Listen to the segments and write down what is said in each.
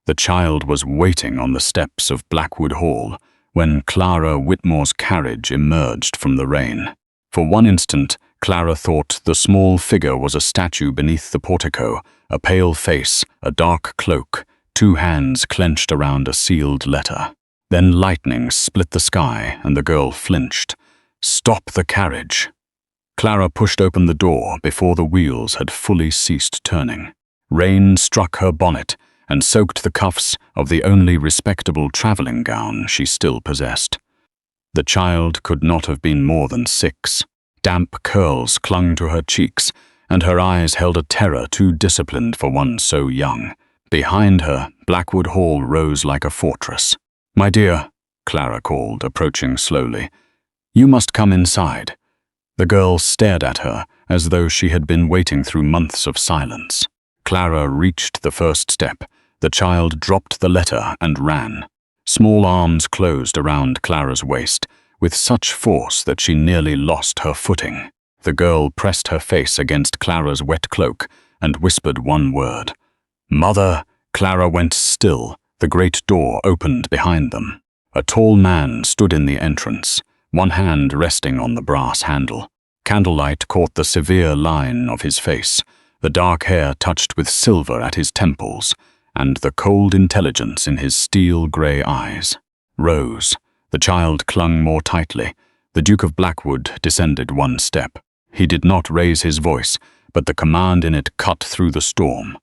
The child was waiting on the steps of Blackwood Hall when Clara Whitmore's carriage emerged from the rain. For one instant, Clara thought the small figure was a statue beneath the portico, a pale face, a dark cloak, 2 hands clenched around a sealed letter. Then lightning split the sky and the girl flinched. "Stop the carriage!" Clara pushed open the door before the wheels had fully ceased turning. Rain struck her bonnet and soaked the cuffs of the only respectable traveling gown she still possessed. The child could not have been more than 6. Damp curls clung to her cheeks, and her eyes held a terror too disciplined for one so young. Behind her, Blackwood Hall rose like a fortress. "My dear," Clara called, approaching slowly, "you must come inside." The girl stared at her as though she had been waiting through months of silence. Clara reached the first step. The child dropped the letter and ran. Small arms closed around Clara's waist, with such force that she nearly lost her footing. The girl pressed her face against Clara's wet cloak and whispered one word. "Mother!" Clara went still. The great door opened behind them. A tall man stood in the entrance, one hand resting on the brass handle. Candlelight caught the severe line of his face, the dark hair touched with silver at his temples, and the cold intelligence in his steel-grey eyes. Rose. The child clung more tightly. The Duke of Blackwood descended 1 step. He did not raise his voice, but the command in it cut through the storm.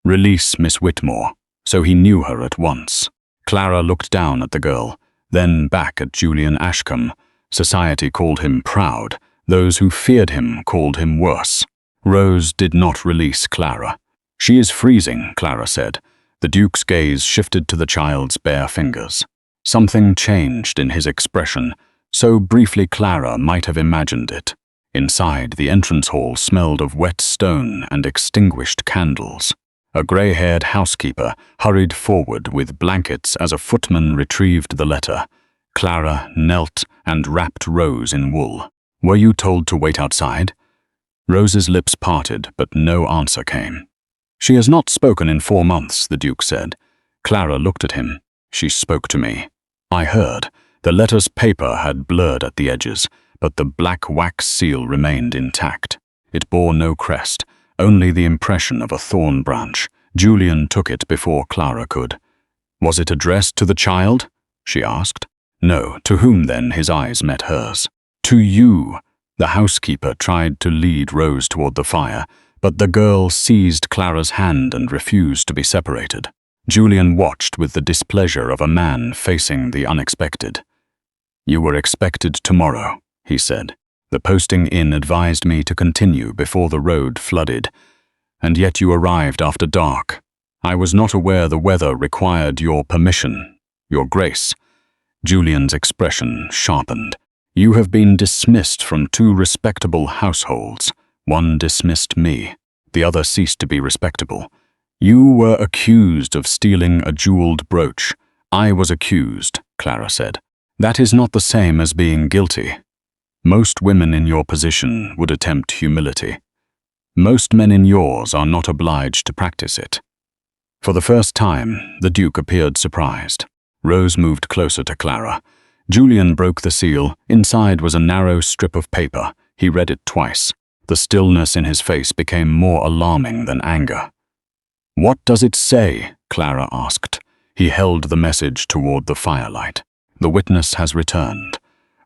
"Release Miss Whitmore," so he knew her at once. Clara looked down at the girl, then back at Julian Ashcombe. Society called him proud. Those who feared him called him worse. Rose did not release Clara. "She is freezing," Clara said. The Duke's gaze shifted to the child's bare fingers. Something changed in his expression, so briefly Clara might have imagined it. Inside, the entrance hall smelled of wet stone and extinguished candles. A grey-haired housekeeper hurried forward with blankets as a footman retrieved the letter. Clara knelt and wrapped Rose in wool. "Were you told to wait outside?" Rose's lips parted, but no answer came. "She has not spoken in 4 months," the Duke said. Clara looked at him. "She spoke to me. I heard." The letter's paper had blurred at the edges, but the black wax seal remained intact. It bore no crest, only the impression of a thorn branch. Julian took it before Clara could. "Was it addressed to the child?" she asked. "No. To whom, then?" His eyes met hers. "To you." The housekeeper tried to lead Rose toward the fire, but the girl seized Clara's hand and refused to be separated. Julian watched with the displeasure of a man facing the unexpected. "You were expected tomorrow," he said. "The posting inn advised me to continue before the road flooded, and yet you arrived after dark. I was not aware the weather required your permission, your grace." Julian's expression sharpened. "You have been dismissed from 2 respectable households. One dismissed me. The other ceased to be respectable. You were accused of stealing a jeweled brooch. I was accused," Clara said. "That is not the same as being guilty. Most women in your position would attempt humility. Most men in yours are not obliged to practice it." For the first time, the Duke appeared surprised. Rose moved closer to Clara. Julian broke the seal. Inside was a narrow strip of paper. He read it twice. The stillness in his face became more alarming than anger. "What does it say?" Clara asked. He held the message toward the firelight. "The witness has returned."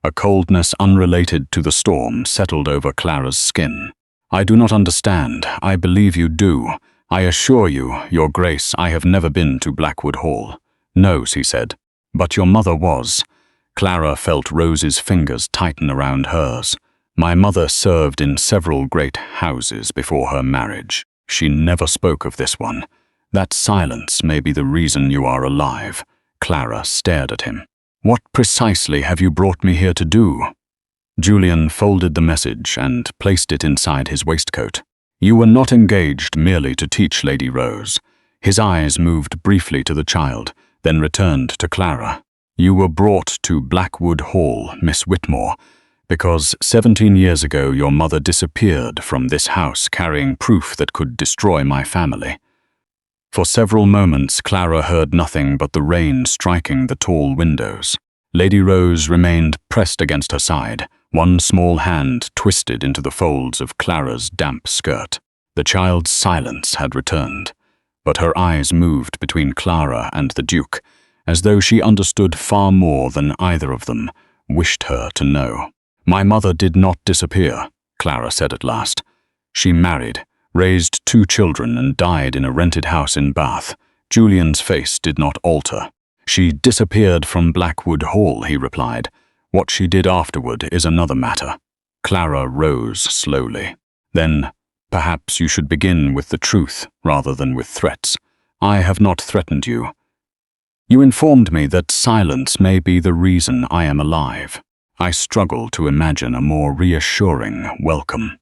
A coldness unrelated to the storm settled over Clara's skin. "I do not understand. I believe you do. I assure you, Your Grace, I have never been to Blackwood Hall." "No," he said. "But your mother was." Clara felt Rose's fingers tighten around hers. "My mother served in several great houses before her marriage. She never spoke of this one. That silence may be the reason you are alive." Clara stared at him. "What precisely have you brought me here to do?" Julian folded the message and placed it inside his waistcoat. "You were not engaged merely to teach Lady Rose." His eyes moved briefly to the child, then returned to Clara. "You were brought to Blackwood Hall, Miss Whitmore, because 17 years ago your mother disappeared from this house carrying proof that could destroy my family." For several moments, Clara heard nothing but the rain striking the tall windows. Lady Rose remained pressed against her side, one small hand twisted into the folds of Clara's damp skirt. The child's silence had returned, but her eyes moved between Clara and the Duke, as though she understood far more than either of them wished her to know. "My mother did not disappear," Clara said at last. "She married, raised 2 children and died in a rented house in Bath." Julian's face did not alter. "She disappeared from Blackwood Hall," he replied. "What she did afterward is another matter." Clara rose slowly. "Then perhaps you should begin with the truth rather than with threats. I have not threatened you. You informed me that silence may be the reason I am alive. I struggle to imagine a more reassuring welcome."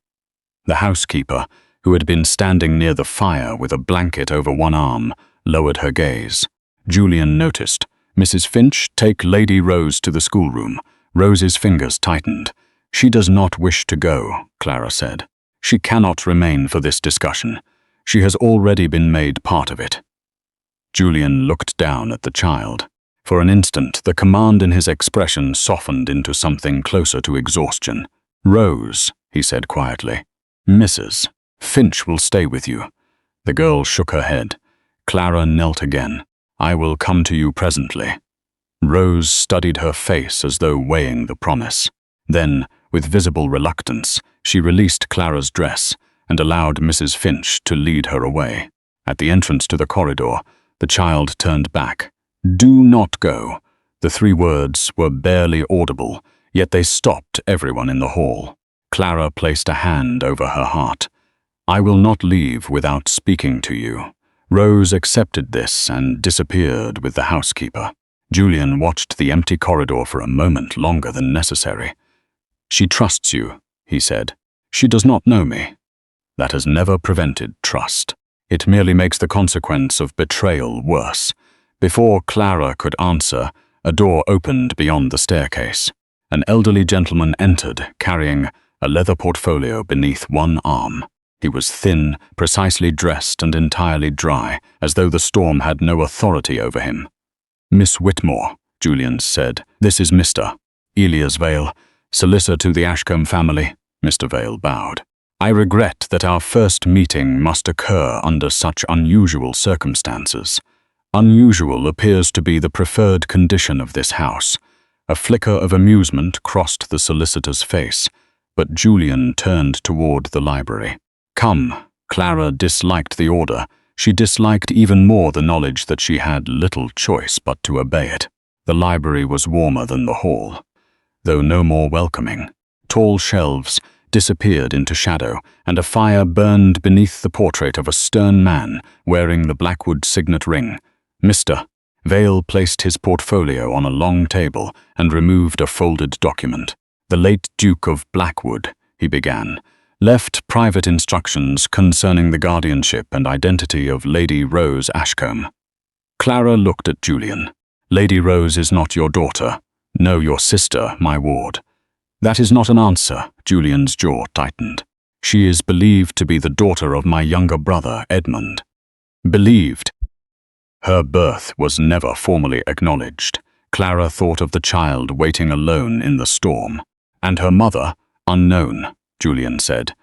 The housekeeper, who had been standing near the fire with a blanket over one arm, lowered her gaze. Julian noticed. "Mrs. Finch, take Lady Rose to the schoolroom." Rose's fingers tightened. "She does not wish to go," Clara said. "She cannot remain for this discussion. She has already been made part of it." Julian looked down at the child. For an instant, the command in his expression softened into something closer to exhaustion. "Rose," he said quietly. "Mrs. Finch will stay with you." The girl shook her head. Clara knelt again. "I will come to you presently." Rose studied her face as though weighing the promise. Then, with visible reluctance, she released Clara's dress and allowed Mrs. Finch to lead her away. At the entrance to the corridor, the child turned back. "Do not go." The 3 words were barely audible, yet they stopped everyone in the hall. Clara placed a hand over her heart. "I will not leave without speaking to you." Rose accepted this and disappeared with the housekeeper. Julian watched the empty corridor for a moment longer than necessary. "She trusts you," he said. "She does not know me." That has never prevented trust. It merely makes the consequence of betrayal worse. Before Clara could answer, a door opened beyond the staircase. An elderly gentleman entered, carrying a leather portfolio beneath one arm. He was thin, precisely dressed and entirely dry, as though the storm had no authority over him. "Miss Whitmore," Julian said. "This is Mr. Elias Vale, solicitor to the Ashcombe family." Mr. Vale bowed. "I regret that our first meeting must occur under such unusual circumstances. Unusual appears to be the preferred condition of this house." A flicker of amusement crossed the solicitor's face, but Julian turned toward the library. "Come." Clara disliked the order. She disliked even more the knowledge that she had little choice but to obey it. The library was warmer than the hall, though no more welcoming. Tall shelves disappeared into shadow, and a fire burned beneath the portrait of a stern man wearing the Blackwood signet ring. Mr. Vale placed his portfolio on a long table and removed a folded document. "The late Duke of Blackwood," he began, "left private instructions concerning the guardianship and identity of Lady Rose Ashcombe." Clara looked at Julian. "Lady Rose is not your daughter. No, your sister, my ward." "That is not an answer." Julian's jaw tightened. "She is believed to be the daughter of my younger brother, Edmund." Believed. Her birth was never formally acknowledged. Clara thought of the child waiting alone in the storm. "And her mother, unknown," Julian said.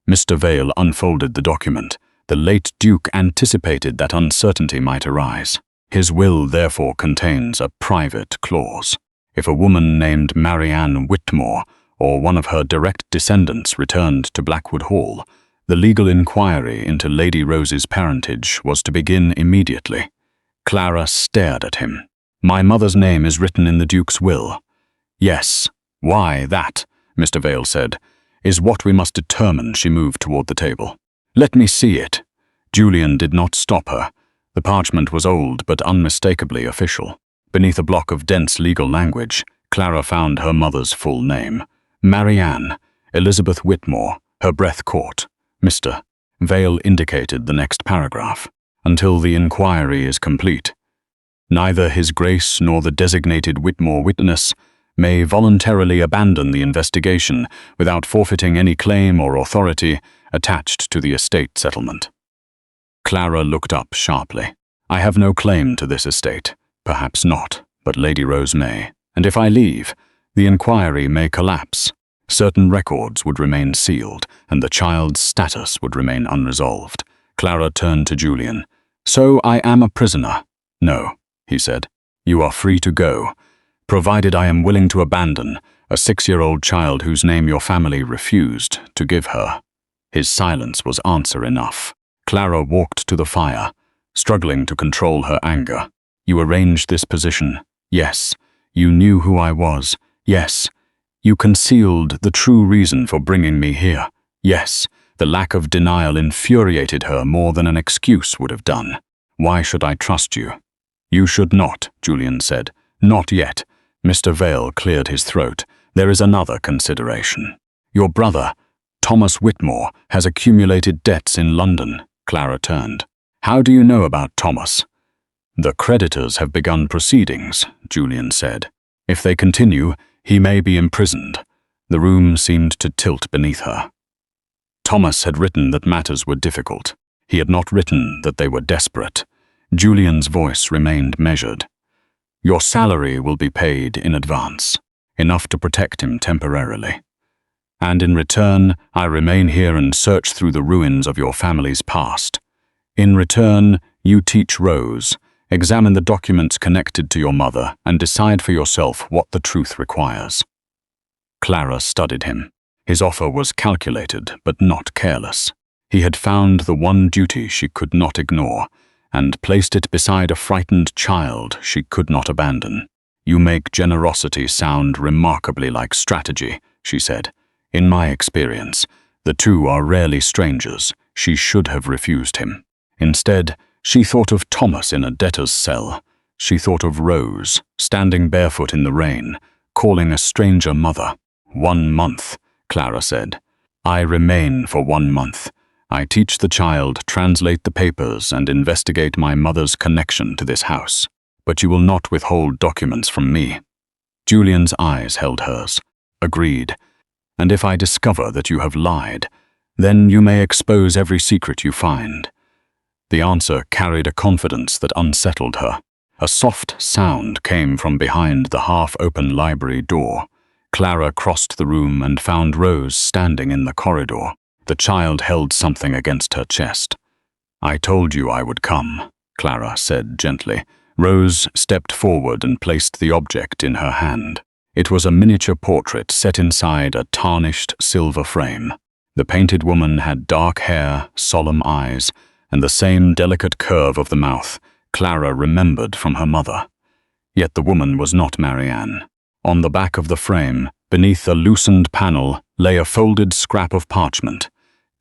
Mr. Vale unfolded the document. The late Duke anticipated that uncertainty might arise. His will therefore contains a private clause. If a woman named Clara Whitmore or one of her direct descendants returned to Blackwood Hall, the legal inquiry into Lady Rose's parentage was to begin immediately. Clara stared at him. "My mother's name is written in the Duke's will." "Yes. Why that?" Mr. Vale said. "Is what we must determine." She moved toward the table. "Let me see it." Julian did not stop her. The parchment was old but unmistakably official. Beneath a block of dense legal language, Clara found her mother's full name. Marianne Elizabeth Whitmore. Her breath caught. Mr. Vale indicated the next paragraph. "Until the inquiry is complete, neither His Grace nor the designated Whitmore witness may voluntarily abandon the investigation without forfeiting any claim or authority attached to the estate settlement." Clara looked up sharply. I have no claim to this estate. Perhaps not, but Lady Rose may. And if I leave, the inquiry may collapse. Certain records would remain sealed, and the child's status would remain unresolved. Clara turned to Julian. So I am a prisoner? No, he said. You are free to go, provided I am willing to abandon a 6-year-old child whose name your family refused to give her. His silence was answer enough. Clara walked to the fire, struggling to control her anger. You arranged this position. Yes. You knew who I was. Yes. You concealed the true reason for bringing me here. Yes. The lack of denial infuriated her more than an excuse would have done. Why should I trust you? You should not, Julian said. Not yet. Mr. Vale cleared his throat. There is another consideration. Your brother, Thomas Whitmore, has accumulated debts in London. Clara turned. How do you know about Thomas? The creditors have begun proceedings, Julian said. If they continue, he may be imprisoned. The room seemed to tilt beneath her. Thomas had written that matters were difficult. He had not written that they were desperate. Julian's voice remained measured. Your salary will be paid in advance, enough to protect him temporarily. And in return, I remain here and search through the ruins of your family's past. In return, you teach Rose, examine the documents connected to your mother, and decide for yourself what the truth requires. Clara studied him. His offer was calculated, but not careless. He had found the one duty she could not ignore, and placed it beside a frightened child she could not abandon. You make generosity sound remarkably like strategy, she said. In my experience, the two are rarely strangers. She should have refused him. Instead, she thought of Thomas in a debtor's cell. She thought of Rose, standing barefoot in the rain, calling a stranger mother. 1 month, Clara said. I remain for 1 month. I teach the child, translate the papers, and investigate my mother's connection to this house. But you will not withhold documents from me. Julian's eyes held hers. Agreed. And if I discover that you have lied, then you may expose every secret you find. The answer carried a confidence that unsettled her. A soft sound came from behind the half-open library door. Clara crossed the room and found Rose standing in the corridor. The child held something against her chest. I told you I would come, Clara said gently. Rose stepped forward and placed the object in her hand. It was a miniature portrait set inside a tarnished silver frame. The painted woman had dark hair, solemn eyes, and the same delicate curve of the mouth Clara remembered from her mother. Yet the woman was not Marianne. On the back of the frame, beneath a loosened panel, lay a folded scrap of parchment.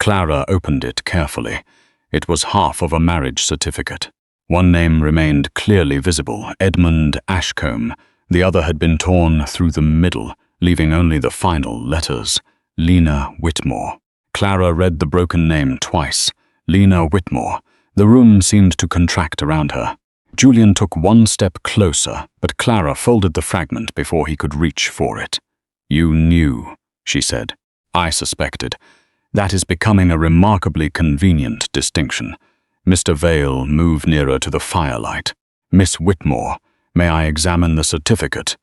Clara opened it carefully. It was half of a marriage certificate. One name remained clearly visible, Edmund Ashcombe. The other had been torn through the middle, leaving only the final letters, Lena Whitmore. Clara read the broken name twice. Lena Whitmore. The room seemed to contract around her. Julian took 1 step closer, but Clara folded the fragment before he could reach for it. You knew, she said. I suspected. That is becoming a remarkably convenient distinction. Mr. Vale moved nearer to the firelight. Miss Whitmore, may I examine the certificate?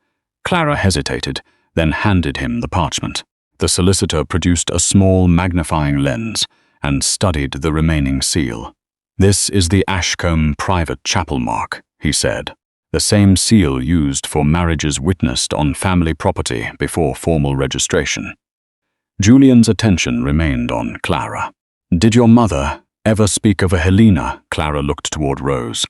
Clara hesitated, then handed him the parchment. The solicitor produced a small magnifying lens and studied the remaining seal. This is the Ashcombe private chapel mark, he said. The same seal used for marriages witnessed on family property before formal registration. Julian's attention remained on Clara. Did your mother ever speak of a Helena? Clara looked toward Rose.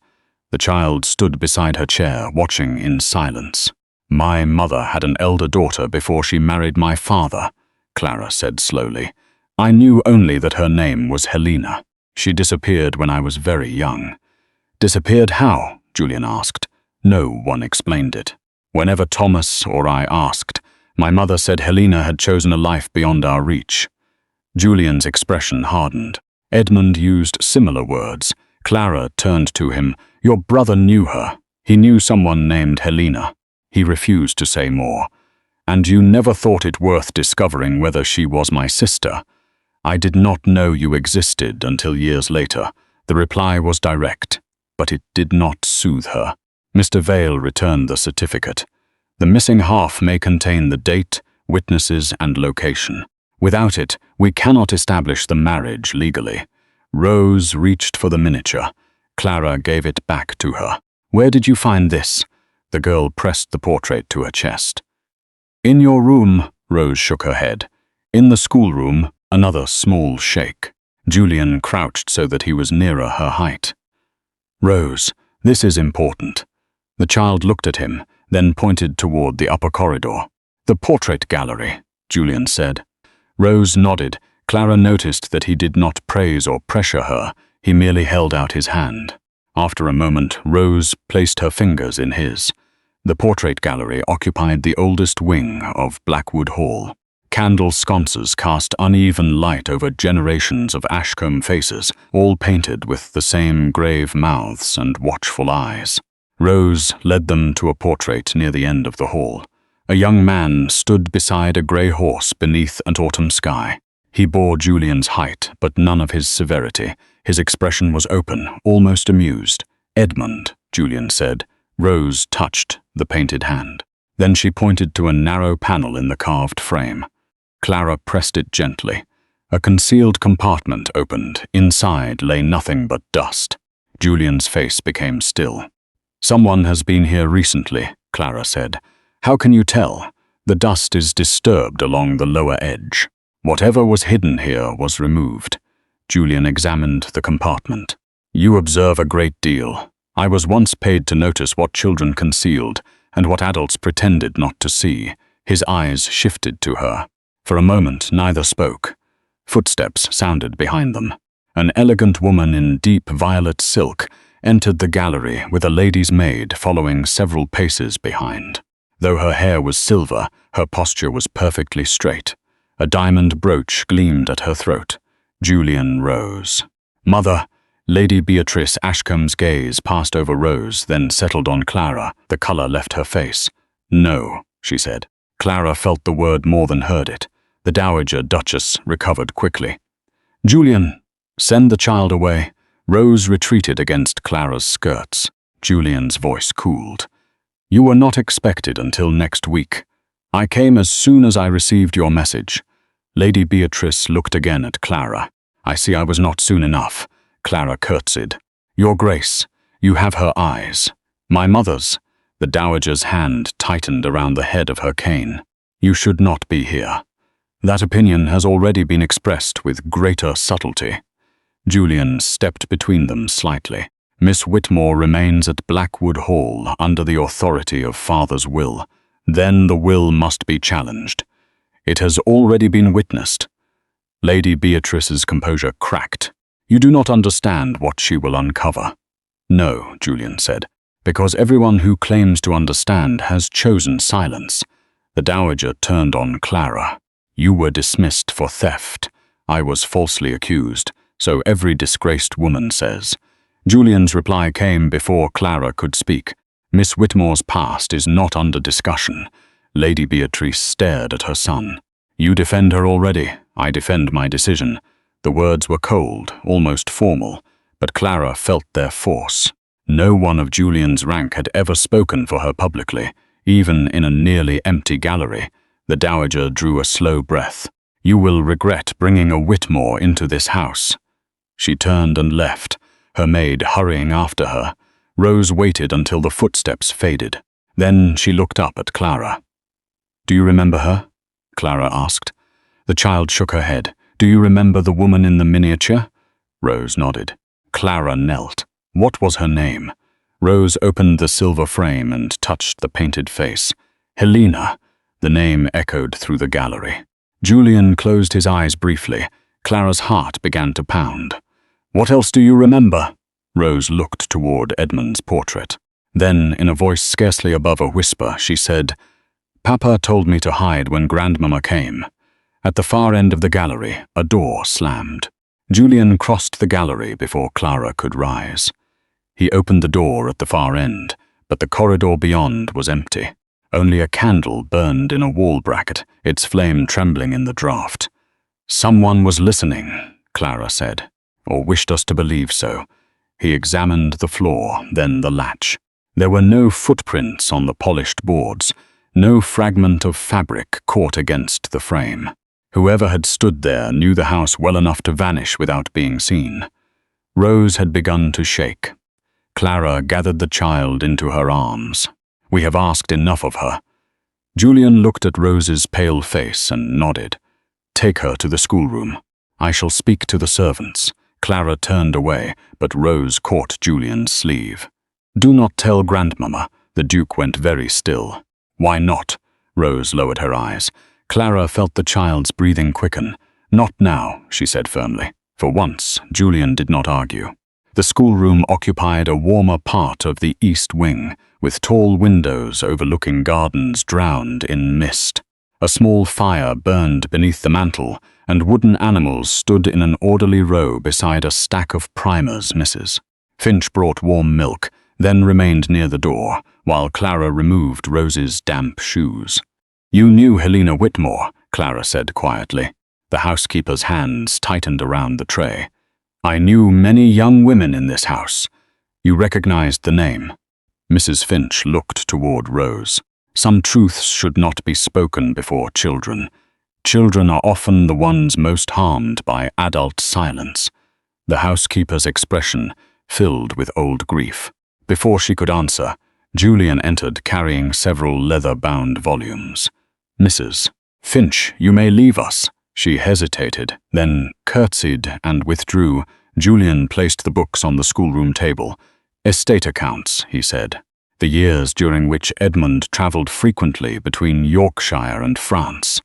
The child stood beside her chair, watching in silence. My mother had an elder daughter before she married my father, Clara said slowly. I knew only that her name was Helena. She disappeared when I was very young. Disappeared how? Julian asked. No one explained it. Whenever Thomas or I asked, my mother said Helena had chosen a life beyond our reach. Julian's expression hardened. Edmund used similar words. Clara turned to him. Your brother knew her. He knew someone named Helena. He refused to say more. And you never thought it worth discovering whether she was my sister. I did not know you existed until years later. The reply was direct, but it did not soothe her. Mr. Vale returned the certificate. The missing half may contain the date, witnesses, and location. Without it, we cannot establish the marriage legally. Rose reached for the miniature. Clara gave it back to her. "Where did you find this?" The girl pressed the portrait to her chest. "In your room," Rose shook her head. "In the schoolroom," another small shake. Julian crouched so that he was nearer her height. "Rose, this is important." The child looked at him, then pointed toward the upper corridor. "The portrait gallery," Julian said. Rose nodded. Clara noticed that he did not praise or pressure her. He merely held out his hand. After a moment, Rose placed her fingers in his. The portrait gallery occupied the oldest wing of Blackwood Hall. Candle sconces cast uneven light over generations of Ashcombe faces, all painted with the same grave mouths and watchful eyes. Rose led them to a portrait near the end of the hall. A young man stood beside a grey horse beneath an autumn sky. He bore Julian's height, but none of his severity. His expression was open, almost amused. "Edmund," Julian said. Rose touched the painted hand. Then she pointed to a narrow panel in the carved frame. Clara pressed it gently. A concealed compartment opened. Inside lay nothing but dust. Julian's face became still. "Someone has been here recently," Clara said. "How can you tell? The dust is disturbed along the lower edge. Whatever was hidden here was removed." Julian examined the compartment. "You observe a great deal. I was once paid to notice what children concealed and what adults pretended not to see." His eyes shifted to her. For a moment, neither spoke. Footsteps sounded behind them. An elegant woman in deep violet silk entered the gallery with a lady's maid following several paces behind. Though her hair was silver, her posture was perfectly straight. A diamond brooch gleamed at her throat. Julian rose. "Mother," Lady Beatrice Ashcombe's gaze passed over Rose, then settled on Clara. The color left her face. "No," she said. Clara felt the word more than heard it. The Dowager Duchess recovered quickly. "Julian, send the child away." Rose retreated against Clara's skirts. Julian's voice cooled. "You were not expected until next week. I came as soon as I received your message." Lady Beatrice looked again at Clara. "I see I was not soon enough." Clara curtsied. "Your Grace, you have her eyes. My mother's." The Dowager's hand tightened around the head of her cane. "You should not be here. That opinion has already been expressed with greater subtlety." Julian stepped between them slightly. "Miss Whitmore remains at Blackwood Hall under the authority of Father's will. Then the will must be challenged. It has already been witnessed." Lady Beatrice's composure cracked. "You do not understand what she will uncover." "No," Julian said, "because everyone who claims to understand has chosen silence." The Dowager turned on Clara. "You were dismissed for theft. I was falsely accused, so every disgraced woman says." Julian's reply came before Clara could speak. "Miss Whitmore's past is not under discussion." Lady Beatrice stared at her son. "You defend her already. I defend my decision." The words were cold, almost formal, but Clara felt their force. No one of Julian's rank had ever spoken for her publicly, even in a nearly empty gallery. The Dowager drew a slow breath. "You will regret bringing a Whitmore into this house." She turned and left, her maid hurrying after her. Rose waited until the footsteps faded. Then she looked up at Clara. "Do you remember her?" Clara asked. The child shook her head. "Do you remember the woman in the miniature?" Rose nodded. Clara knelt. "What was her name?" Rose opened the silver frame and touched the painted face. "Helena." The name echoed through the gallery. Julian closed his eyes briefly. Clara's heart began to pound. "What else do you remember?" Rose looked toward Edmund's portrait. Then, in a voice scarcely above a whisper, she said, "Papa told me to hide when Grandmama came." At the far end of the gallery, a door slammed. Julian crossed the gallery before Clara could rise. He opened the door at the far end, but the corridor beyond was empty. Only a candle burned in a wall bracket, its flame trembling in the draught. "Someone was listening," Clara said, "or wished us to believe so." He examined the floor, then the latch. There were no footprints on the polished boards, no fragment of fabric caught against the frame. Whoever had stood there knew the house well enough to vanish without being seen. Rose had begun to shake. Clara gathered the child into her arms. "We have asked enough of her." Julian looked at Rose's pale face and nodded. "Take her to the schoolroom. I shall speak to the servants." Clara turned away, but Rose caught Julian's sleeve. "Do not tell Grandmamma." The Duke went very still. "Why not?" Rose lowered her eyes. Clara felt the child's breathing quicken. "Not now," she said firmly. For once, Julian did not argue. The schoolroom occupied a warmer part of the east wing, with tall windows overlooking gardens drowned in mist. A small fire burned beneath the mantel, and wooden animals stood in an orderly row beside a stack of primers, Mrs. Finch brought warm milk, then remained near the door, while Clara removed Rose's damp shoes. "You knew Helena Whitmore," Clara said quietly. The housekeeper's hands tightened around the tray. "I knew many young women in this house." "You recognized the name." Mrs. Finch looked toward Rose. "Some truths should not be spoken before children. Children are often the ones most harmed by adult silence." The housekeeper's expression filled with old grief. Before she could answer, Julian entered carrying several leather-bound volumes. "Mrs. Finch, you may leave us." She hesitated, then curtsied and withdrew. Julian placed the books on the schoolroom table. "Estate accounts," he said. "The years during which Edmund travelled frequently between Yorkshire and France."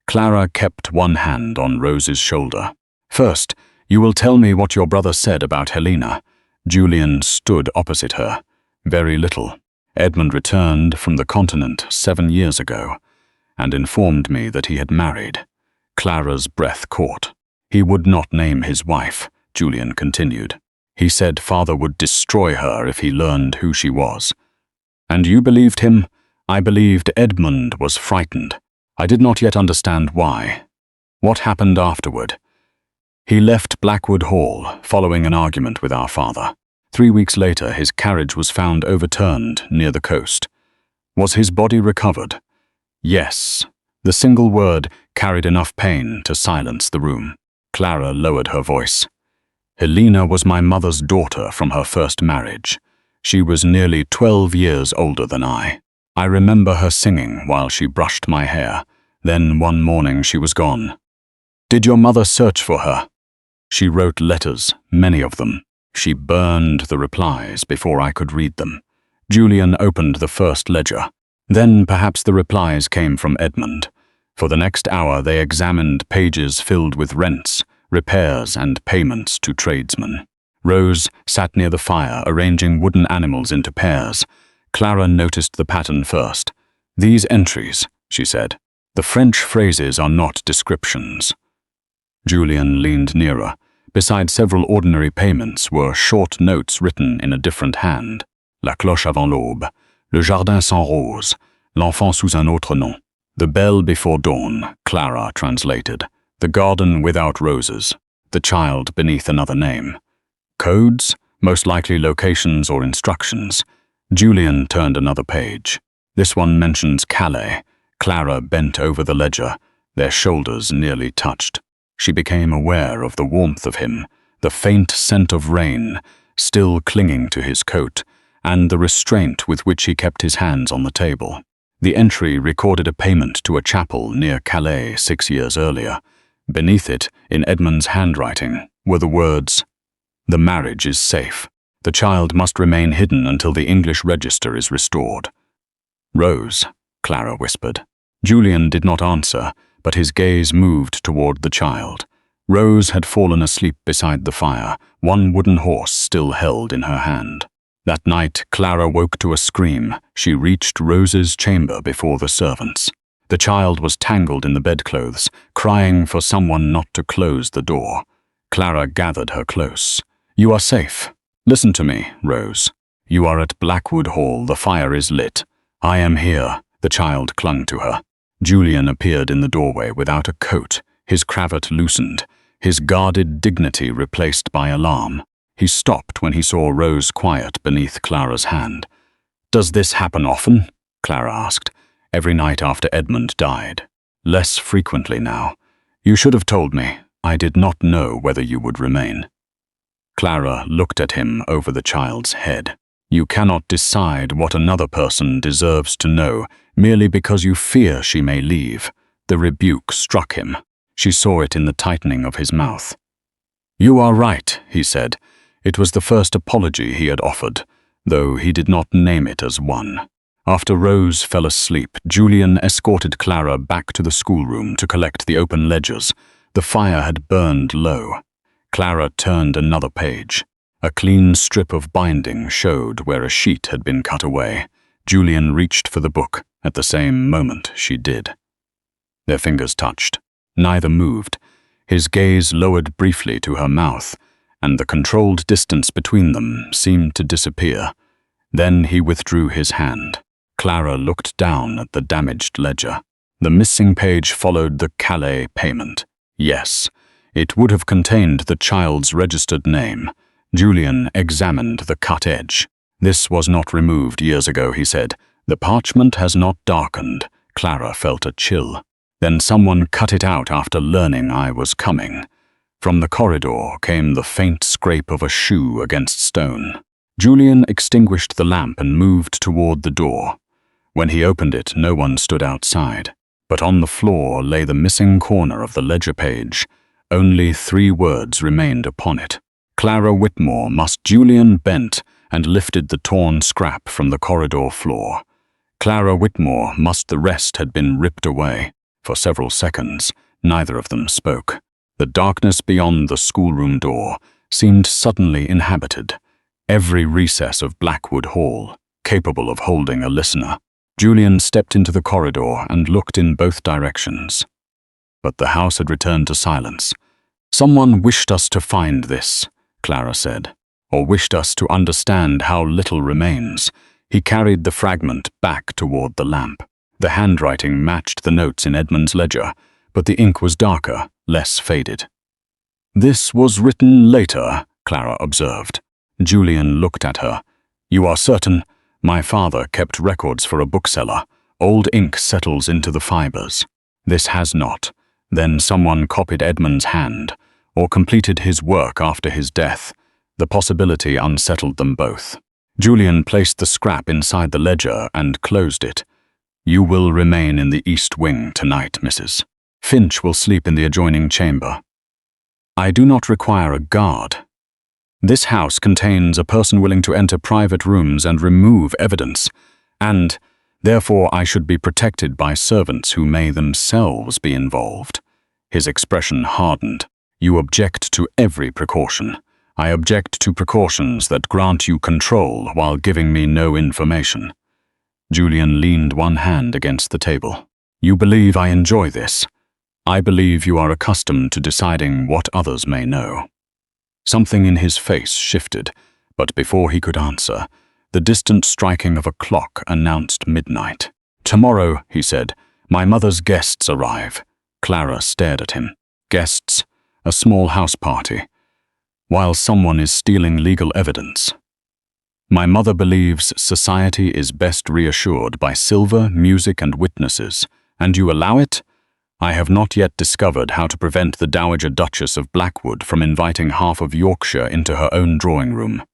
Clara kept one hand on Rose's shoulder. "First, you will tell me what your brother said about Helena." Julian stood opposite her. "Very little. Edmund returned from the continent 7 years ago, and informed me that he had married." Clara's breath caught. "He would not name his wife," Julian continued. "He said father would destroy her if he learned who she was." "And you believed him?" "I believed Edmund was frightened. I did not yet understand why." "What happened afterward?" "He left Blackwood Hall, following an argument with our father. 3 weeks later, his carriage was found overturned near the coast." "Was his body recovered?" "Yes." The single word carried enough pain to silence the room. Clara lowered her voice. "Helena was my mother's daughter from her first marriage. She was nearly 12 years older than I. I remember her singing while she brushed my hair. Then one morning she was gone." "Did your mother search for her?" "She wrote letters, many of them. She burned the replies before I could read them." Julian opened the first ledger. Then perhaps the replies came from Edmund. For the next hour they examined pages filled with rents, repairs, and payments to tradesmen. Rose sat near the fire, arranging wooden animals into pairs. Clara noticed the pattern first. "These entries," she said. "The French phrases are not descriptions." Julian leaned nearer. Beside several ordinary payments were short notes written in a different hand. "La cloche avant l'aube, le jardin sans rose, l'enfant sous un autre nom." "The bell before dawn," Clara translated. "The garden without roses, the child beneath another name." Codes? Most likely locations or instructions. Julian turned another page. This one mentions Calais. Clara bent over the ledger. Their shoulders nearly touched. She became aware of the warmth of him, the faint scent of rain still clinging to his coat, and the restraint with which he kept his hands on the table. The entry recorded a payment to a chapel near Calais 6 years earlier. Beneath it, in Edmund's handwriting, were the words, "The marriage is safe. The child must remain hidden until the English register is restored." "Rose," Clara whispered. Julian did not answer, but his gaze moved toward the child. Rose had fallen asleep beside the fire, one wooden horse still held in her hand. That night, Clara woke to a scream. She reached Rose's chamber before the servants. The child was tangled in the bedclothes, crying for someone not to close the door. Clara gathered her close. "You are safe. Listen to me, Rose. You are at Blackwood Hall. The fire is lit. I am here." The child clung to her. Julian appeared in the doorway without a coat, his cravat loosened, his guarded dignity replaced by alarm. He stopped when he saw Rose quiet beneath Clara's hand. "Does this happen often?" Clara asked. "Every night after Edmund died." "Less frequently now. You should have told me. I did not know whether you would remain." Clara looked at him over the child's head. "You cannot decide what another person deserves to know merely because you fear she may leave." The rebuke struck him. She saw it in the tightening of his mouth. "You are right," he said. It was the first apology he had offered, though he did not name it as one. After Rose fell asleep, Julian escorted Clara back to the schoolroom to collect the open ledgers. The fire had burned low. Clara turned another page. A clean strip of binding showed where a sheet had been cut away. Julian reached for the book. At the same moment, she did. Their fingers touched. Neither moved. His gaze lowered briefly to her mouth, and the controlled distance between them seemed to disappear. Then he withdrew his hand. Clara looked down at the damaged ledger. The missing page followed the Calais payment. Yes, it would have contained the child's registered name. Julian examined the cut edge. "This was not removed years ago," he said. "The parchment has not darkened." Clara felt a chill. "Then someone cut it out after learning I was coming." From the corridor came the faint scrape of a shoe against stone. Julian extinguished the lamp and moved toward the door. When he opened it, no one stood outside, but on the floor lay the missing corner of the ledger page. Only 3 words remained upon it. "Clara Whitmore must." Julian bent and lifted the torn scrap from the corridor floor. "Clara Whitmore must." The rest had been ripped away. For several seconds, neither of them spoke. The darkness beyond the schoolroom door seemed suddenly inhabited. Every recess of Blackwood Hall, capable of holding a listener. Julian stepped into the corridor and looked in both directions. But the house had returned to silence. "Someone wished us to find this," Clara said, "or wished us to understand how little remains." He carried the fragment back toward the lamp. The handwriting matched the notes in Edmund's ledger, but the ink was darker, less faded. "This was written later," Clara observed. Julian looked at her. "You are certain?" "My father kept records for a bookseller. Old ink settles into the fibers." "This has not. Then someone copied Edmund's hand, or completed his work after his death." The possibility unsettled them both. Julian placed the scrap inside the ledger and closed it. "You will remain in the East Wing tonight, Mrs. Finch will sleep in the adjoining chamber." "I do not require a guard. This house contains a person willing to enter private rooms and remove evidence, and therefore I should be protected by servants who may themselves be involved." His expression hardened. "You object to every precaution. I object to precautions that grant you control while giving me no information." Julian leaned one hand against the table. "You believe I enjoy this. I believe you are accustomed to deciding what others may know." Something in his face shifted, but before he could answer, the distant striking of a clock announced midnight. "Tomorrow," he said, "my mother's guests arrive." Clara stared at him. "Guests? A small house party. While someone is stealing legal evidence. My mother believes society is best reassured by silver, music, and witnesses, and you allow it? I have not yet discovered how to prevent the Dowager Duchess of Blackwood from inviting half of Yorkshire into her own drawing room."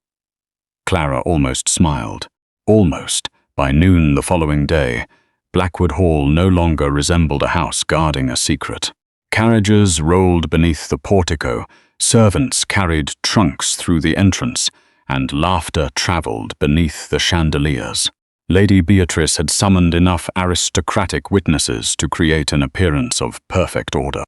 Clara almost smiled. Almost. By noon the following day, Blackwood Hall no longer resembled a house guarding a secret. Carriages rolled beneath the portico, servants carried trunks through the entrance, and laughter traveled beneath the chandeliers. Lady Beatrice had summoned enough aristocratic witnesses to create an appearance of perfect order.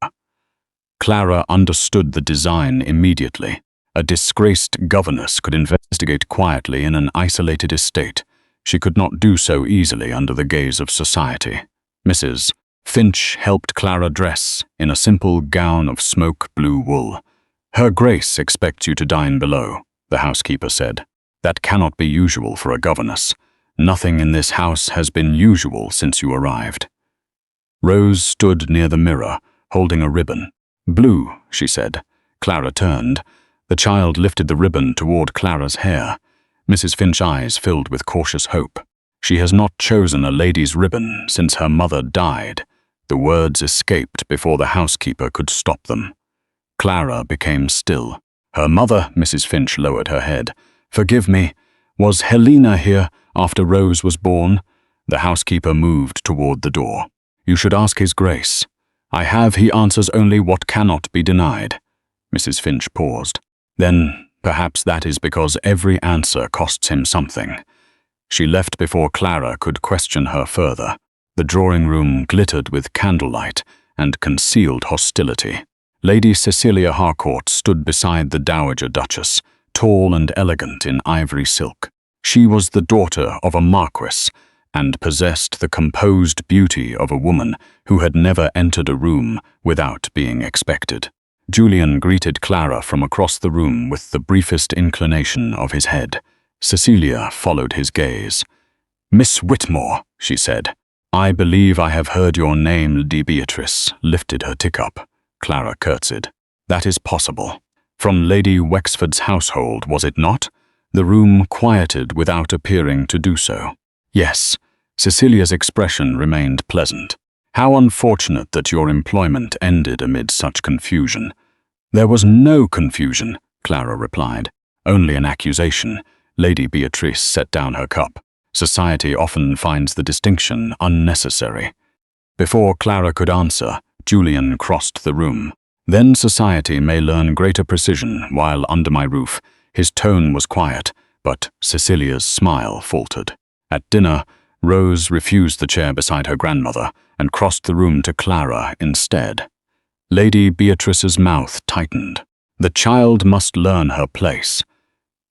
Clara understood the design immediately. A disgraced governess could investigate quietly in an isolated estate. She could not do so easily under the gaze of society. Mrs. Finch helped Clara dress in a simple gown of smoke blue wool. "Her Grace expects you to dine below," the housekeeper said. "That cannot be usual for a governess. Nothing in this house has been usual since you arrived." Rose stood near the mirror, holding a ribbon. "Blue," she said. Clara turned. The child lifted the ribbon toward Clara's hair. Mrs. Finch's eyes filled with cautious hope. "She has not chosen a lady's ribbon since her mother died." The words escaped before the housekeeper could stop them. Clara became still. "Her mother," Mrs. Finch lowered her head. "Forgive me. Was Helena here after Rose was born?" The housekeeper moved toward the door. "You should ask His Grace. I have, he answers only what cannot be denied." Mrs. Finch paused. "Then perhaps that is because every answer costs him something." She left before Clara could question her further. The drawing-room glittered with candlelight and concealed hostility. Lady Cecilia Harcourt stood beside the Dowager Duchess, tall and elegant in ivory silk. She was the daughter of a marquis and possessed the composed beauty of a woman who had never entered a room without being expected. Julian greeted Clara from across the room with the briefest inclination of his head. Cecilia followed his gaze. "Miss Whitmore," she said. "I believe I have heard your name." Lady Beatrice lifted her teacup. Clara curtsied. "That is possible. From Lady Wexford's household, was it not?" The room quieted without appearing to do so. "Yes." Cecilia's expression remained pleasant. "How unfortunate that your employment ended amid such confusion." "There was no confusion," Clara replied. "Only an accusation." Lady Beatrice set down her cup. "Society often finds the distinction unnecessary." Before Clara could answer, Julian crossed the room. "Then society may learn greater precision while under my roof." His tone was quiet, but Cecilia's smile faltered. At dinner, Rose refused the chair beside her grandmother and crossed the room to Clara instead. Lady Beatrice's mouth tightened. "The child must learn her place."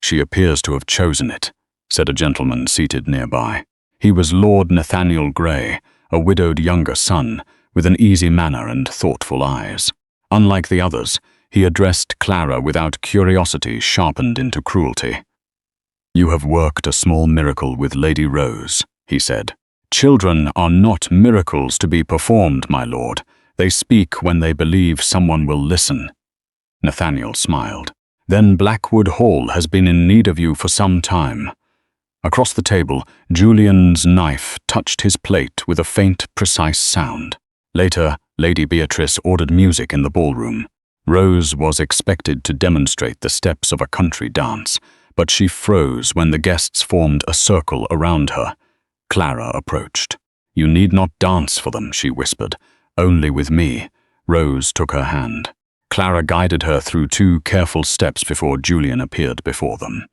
"She appears to have chosen it," said a gentleman seated nearby. He was Lord Nathaniel Grey, a widowed younger son, with an easy manner and thoughtful eyes. Unlike the others, he addressed Clara without curiosity sharpened into cruelty. "You have worked a small miracle with Lady Rose," he said. "Children are not miracles to be performed, my lord. They speak when they believe someone will listen." Nathaniel smiled. "Then Blackwood Hall has been in need of you for some time." Across the table, Julian's knife touched his plate with a faint, precise sound. Later, Lady Beatrice ordered music in the ballroom. Rose was expected to demonstrate the steps of a country dance, but she froze when the guests formed a circle around her. Clara approached. "You need not dance for them," she whispered. "Only with me." Rose took her hand. Clara guided her through 2 careful steps before Julian appeared before them.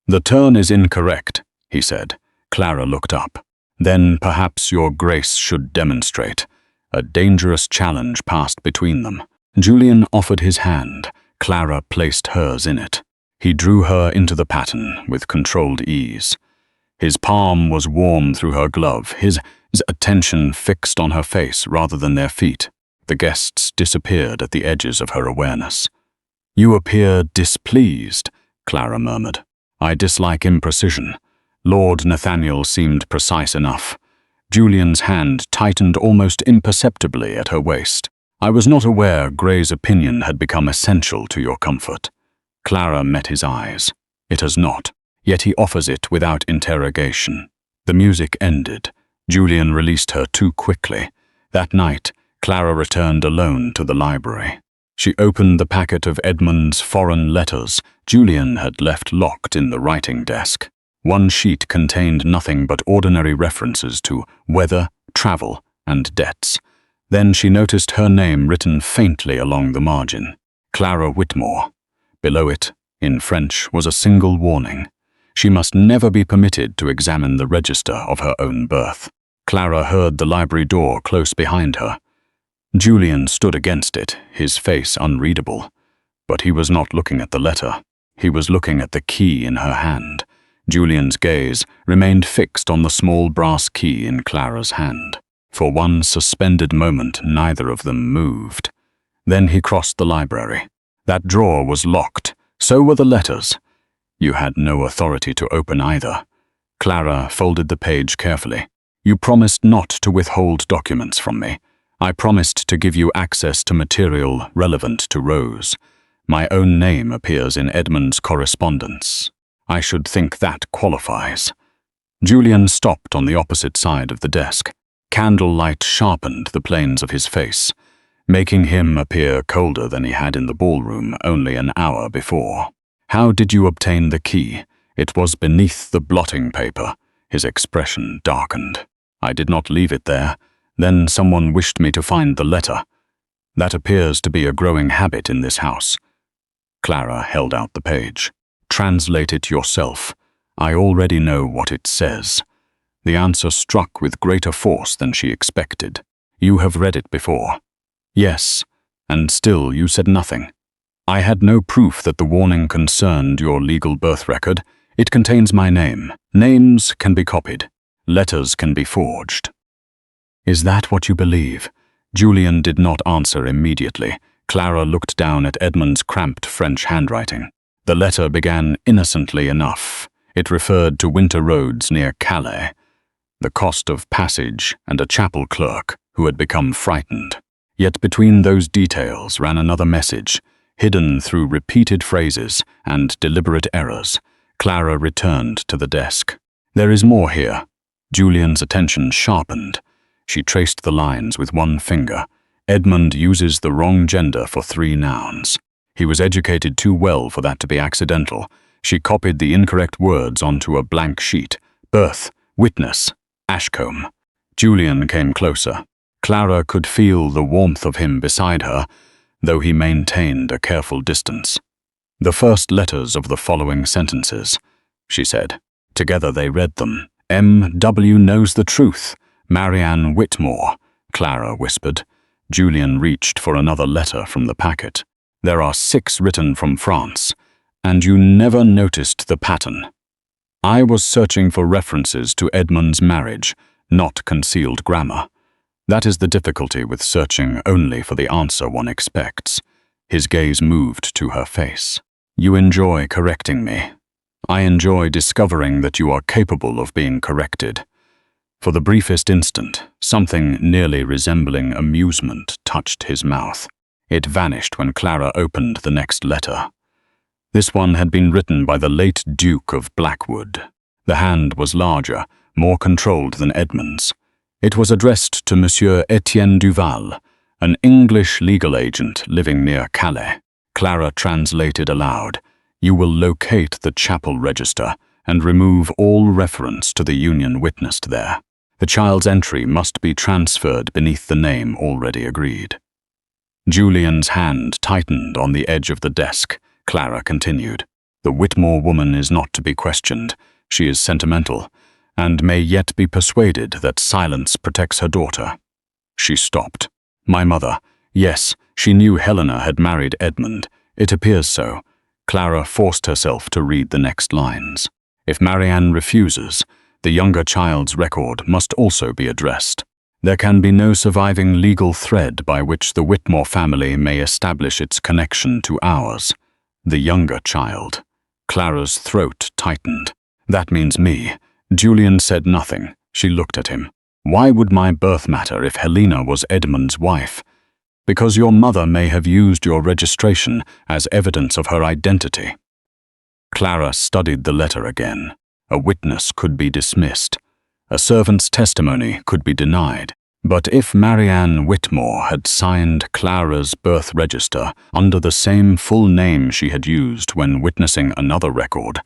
"The turn is incorrect," he said. Clara looked up. "Then perhaps your grace should demonstrate." A dangerous challenge passed between them. Julian offered his hand. Clara placed hers in it. He drew her into the pattern with controlled ease. His palm was warm through her glove, his attention fixed on her face rather than their feet. The guests disappeared at the edges of her awareness. "You appear displeased," Clara murmured. "I dislike imprecision." Lord Nathaniel seemed precise enough. Julian's hand tightened almost imperceptibly at her waist. "I was not aware Grey's opinion had become essential to your comfort." Clara met his eyes. "It has not, yet he offers it without interrogation." The music ended. Julian released her too quickly. That night, Clara returned alone to the library. She opened the packet of Edmund's foreign letters Julian had left locked in the writing desk. One sheet contained nothing but ordinary references to weather, travel, and debts. Then she noticed her name written faintly along the margin. Clara Whitmore. Below it, in French, was a single warning. She must never be permitted to examine the register of her own birth. Clara heard the library door close behind her. Julian stood against it, his face unreadable. But he was not looking at the letter. He was looking at the key in her hand. Julian's gaze remained fixed on the small brass key in Clara's hand. For one suspended moment, neither of them moved. Then he crossed the library. That drawer was locked. So were the letters. You had no authority to open either. Clara folded the page carefully. "You promised not to withhold documents from me. I promised to give you access to material relevant to Rose." My own name appears in Edmund's correspondence. I should think that qualifies." Julian stopped on the opposite side of the desk. Candlelight sharpened the planes of his face, making him appear colder than he had in the ballroom only an hour before. "How did you obtain the key?" "It was beneath the blotting paper." His expression darkened. "I did not leave it there. Then someone wished me to find the letter. That appears to be a growing habit in this house." Clara held out the page. "Translate it yourself. I already know what it says." The answer struck with greater force than she expected. "You have read it before." "Yes, and still you said nothing." "I had no proof that the warning concerned your legal birth record. It contains my name. Names can be copied. Letters can be forged." "Is that what you believe?" Julian did not answer immediately. Clara looked down at Edmund's cramped French handwriting. The letter began innocently enough. It referred to winter roads near Calais, the cost of passage, and a chapel clerk who had become frightened. Yet between those details ran another message, hidden through repeated phrases and deliberate errors. Clara returned to the desk. "There is more here." Julian's attention sharpened. She traced the lines with one finger. "Edmund uses the wrong gender for 3 nouns. He was educated too well for that to be accidental." She copied the incorrect words onto a blank sheet. "Birth, witness, Ashcombe." Julian came closer. Clara could feel the warmth of him beside her, though he maintained a careful distance. "The first letters of the following sentences," she said. Together they read them. "M.W. knows the truth. Marianne Whitmore," Clara whispered. Julian reached for another letter from the packet. "There are 6 written from France, and you never noticed the pattern." "I was searching for references to Edmund's marriage, not concealed grammar. That is the difficulty with searching only for the answer one expects." His gaze moved to her face. "You enjoy correcting me. I enjoy discovering that you are capable of being corrected." For the briefest instant, something nearly resembling amusement touched his mouth. It vanished when Clara opened the next letter. This one had been written by the late Duke of Blackwood. The hand was larger, more controlled than Edmund's. It was addressed to Monsieur Etienne Duval, an English legal agent living near Calais. Clara translated aloud. "You will locate the chapel register and remove all reference to the union witnessed there. The child's entry must be transferred beneath the name already agreed." Julian's hand tightened on the edge of the desk. Clara continued. "The Whitmore woman is not to be questioned. She is sentimental, and may yet be persuaded that silence protects her daughter." She stopped. "My mother. Yes, she knew Helena had married Edmund. It appears so." Clara forced herself to read the next lines. "If Marianne refuses, the younger child's record must also be addressed. There can be no surviving legal thread by which the Whitmore family may establish its connection to ours. The younger child." Clara's throat tightened. "That means me." Julian said nothing. She looked at him. "Why would my birth matter if Helena was Edmund's wife?" "Because your mother may have used your registration as evidence of her identity." Clara studied the letter again. A witness could be dismissed. A servant's testimony could be denied. But if Marianne Whitmore had signed Clara's birth register under the same full name she had used when witnessing another record,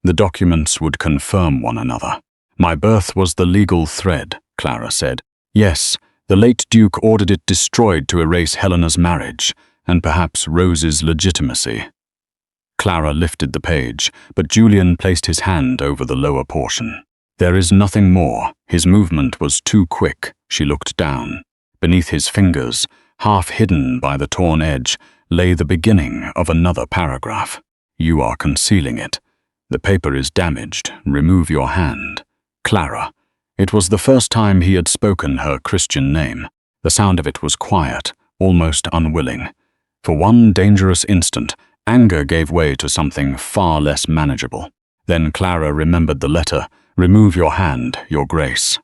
the documents would confirm one another. "My birth was the legal thread," Clara said. "Yes, the late Duke ordered it destroyed to erase Helena's marriage, and perhaps Rose's legitimacy." Clara lifted the page, but Julian placed his hand over the lower portion. "There is nothing more." His movement was too quick. She looked down. Beneath his fingers, half hidden by the torn edge, lay the beginning of another paragraph. "You are concealing it. The paper is damaged. Remove your hand." Clara. It was the first time he had spoken her Christian name. The sound of it was quiet, almost unwilling. For one dangerous instant, anger gave way to something far less manageable. Then Clara remembered the letter. "Remove your hand, Your Grace."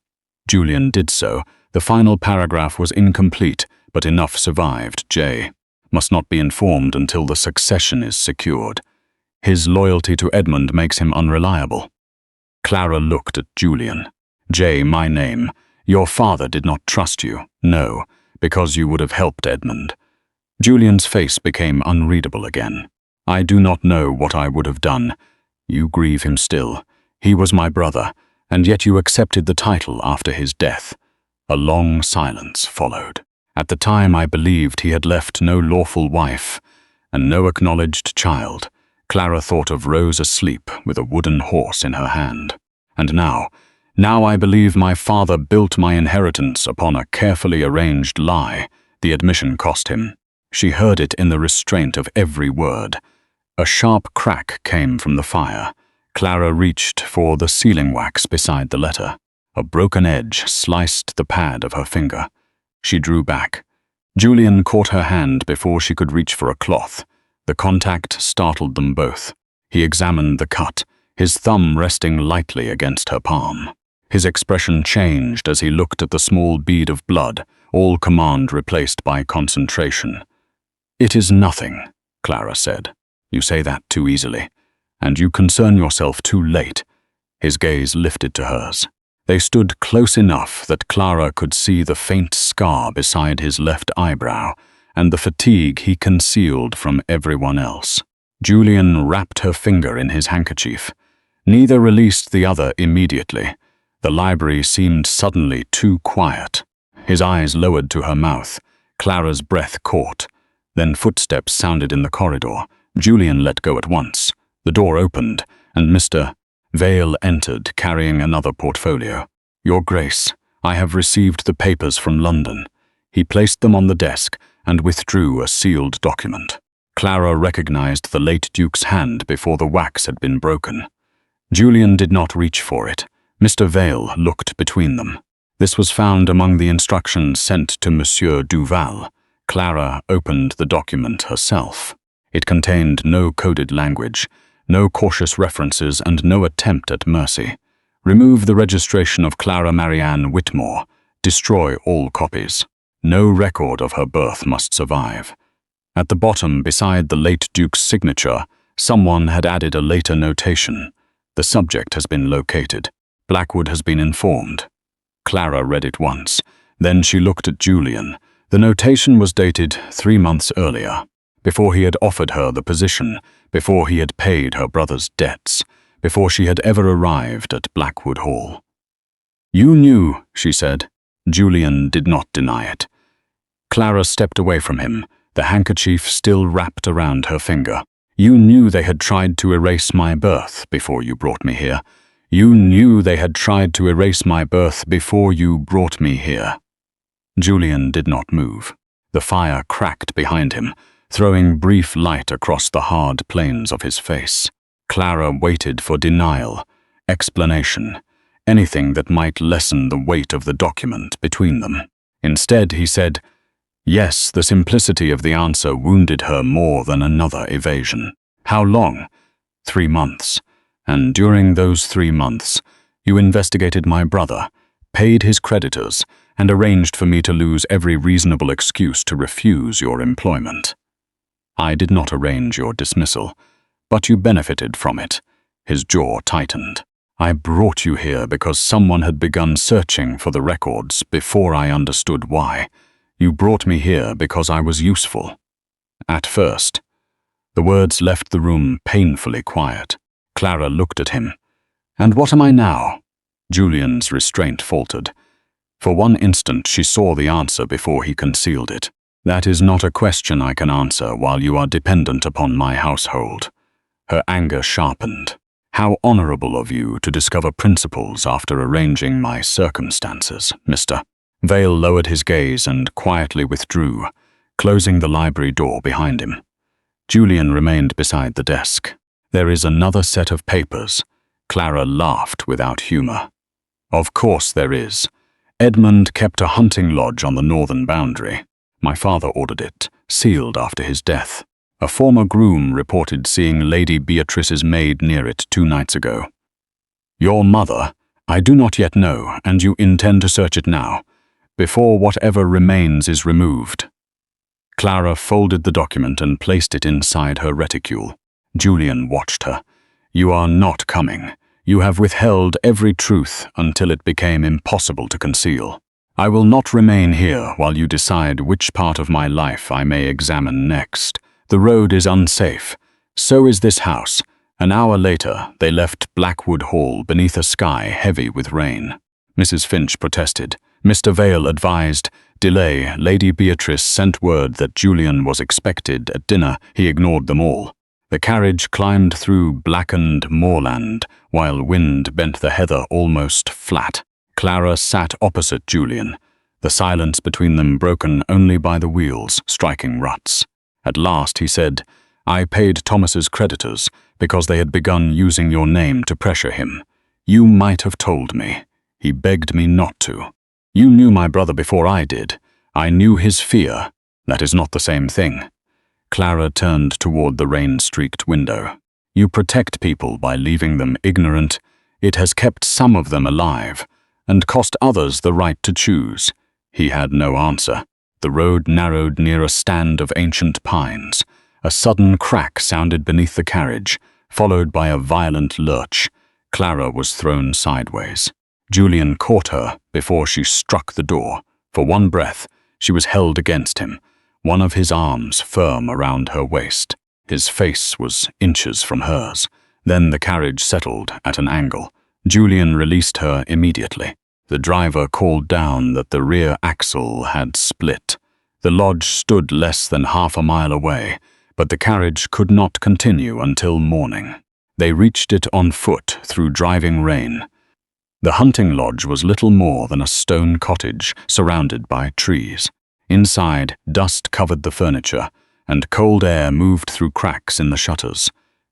Julian did so. The final paragraph was incomplete, but enough survived. J. must not be informed until the succession is secured. His loyalty to Edmund makes him unreliable. Clara looked at Julian. J, my name. Your father did not trust you. No, because you would have helped Edmund. Julian's face became unreadable again. I do not know what I would have done. You grieve him still. He was my brother, and yet you accepted the title after his death. A long silence followed. At the time I believed he had left no lawful wife and no acknowledged child. Clara thought of Rose asleep with a wooden horse in her hand. And now I believe my father built my inheritance upon a carefully arranged lie. The admission cost him. She heard it in the restraint of every word. A sharp crack came from the fire. Clara reached for the sealing wax beside the letter. A broken edge sliced the pad of her finger. She drew back. Julian caught her hand before she could reach for a cloth. The contact startled them both. He examined the cut, his thumb resting lightly against her palm. His expression changed as he looked at the small bead of blood, all command replaced by concentration. It is nothing, Clara said. You say that too easily, and you concern yourself too late. His gaze lifted to hers. They stood close enough that Clara could see the faint scar beside his left eyebrow and the fatigue he concealed from everyone else. Julian wrapped her finger in his handkerchief. Neither released the other immediately. The library seemed suddenly too quiet. His eyes lowered to her mouth. Clara's breath caught. Then footsteps sounded in the corridor. Julian let go at once. The door opened, and Mr. Vale entered, carrying another portfolio. Your Grace, I have received the papers from London. He placed them on the desk and withdrew a sealed document. Clara recognized the late Duke's hand before the wax had been broken. Julian did not reach for it. Mr. Vale looked between them. This was found among the instructions sent to Monsieur Duval. Clara opened the document herself. It contained no coded language, no cautious references, and no attempt at mercy. Remove the registration of Clara Marianne Whitmore. Destroy all copies. No record of her birth must survive. At the bottom, beside the late Duke's signature, someone had added a later notation. The subject has been located. Blackwood has been informed. Clara read it once. Then she looked at Julian. The notation was dated 3 months earlier, before he had offered her the position, before he had paid her brother's debts, before she had ever arrived at Blackwood Hall. You knew, she said. Julian did not deny it. Clara stepped away from him, the handkerchief still wrapped around her finger. You knew they had tried to erase my birth before you brought me here. You knew they had tried to erase my birth before you brought me here. Julian did not move. The fire cracked behind him, throwing brief light across the hard planes of his face. Clara waited for denial, explanation, anything that might lessen the weight of the document between them. Instead, he said, yes, the simplicity of the answer wounded her more than another evasion. How long? 3 months. And during those 3 months, you investigated my brother, paid his creditors, and arranged for me to lose every reasonable excuse to refuse your employment. I did not arrange your dismissal, but you benefited from it. His jaw tightened. I brought you here because someone had begun searching for the records before I understood why. You brought me here because I was useful. At first. The words left the room painfully quiet. Clara looked at him. And what am I now? Julian's restraint faltered. For one instant she saw the answer before he concealed it. That is not a question I can answer while you are dependent upon my household. Her anger sharpened. How honorable of you to discover principles after arranging my circumstances, Mr. Vale lowered his gaze and quietly withdrew, closing the library door behind him. Julian remained beside the desk. There is another set of papers. Clara laughed without humor. Of course there is. Edmund kept a hunting lodge on the northern boundary. My father ordered it, sealed after his death. A former groom reported seeing Lady Beatrice's maid near it 2 nights ago. Your mother, I do not yet know, and you intend to search it now, before whatever remains is removed. Clara folded the document and placed it inside her reticule. Julian watched her. "You are not coming. You have withheld every truth until it became impossible to conceal. I will not remain here while you decide which part of my life I may examine next. The road is unsafe. So is this house." An hour later, they left Blackwood Hall beneath a sky heavy with rain. Mrs. Finch protested. Mr. Vale advised delay. Lady Beatrice sent word that Julian was expected at dinner. He ignored them all. The carriage climbed through blackened moorland, while wind bent the heather almost flat. Clara sat opposite Julian, the silence between them broken only by the wheels striking ruts. At last he said, "I paid Thomas's creditors because they had begun using your name to pressure him. You might have told me. He begged me not to. You knew my brother before I did. I knew his fear. That is not the same thing." Clara turned toward the rain-streaked window. "You protect people by leaving them ignorant. It has kept some of them alive, and cost others the right to choose." He had no answer. The road narrowed near a stand of ancient pines. A sudden crack sounded beneath the carriage, followed by a violent lurch. Clara was thrown sideways. Julian caught her before she struck the door. For one breath, she was held against him, one of his arms firm around her waist. His face was inches from hers. Then the carriage settled at an angle. Julian released her immediately. The driver called down that the rear axle had split. The lodge stood less than half a mile away, but the carriage could not continue until morning. They reached it on foot through driving rain. The hunting lodge was little more than a stone cottage surrounded by trees. Inside, dust covered the furniture, and cold air moved through cracks in the shutters.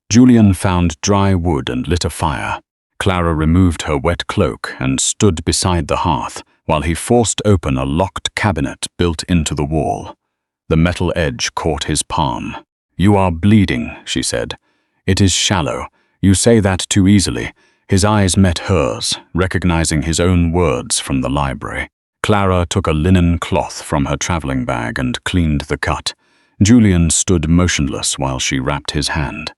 Julian found dry wood and lit a fire. Clara removed her wet cloak and stood beside the hearth while he forced open a locked cabinet built into the wall. The metal edge caught his palm. "You are bleeding," she said. "It is shallow. You say that too easily." His eyes met hers, recognizing his own words from the library. Clara took a linen cloth from her traveling bag and cleaned the cut. Julian stood motionless while she wrapped his hand.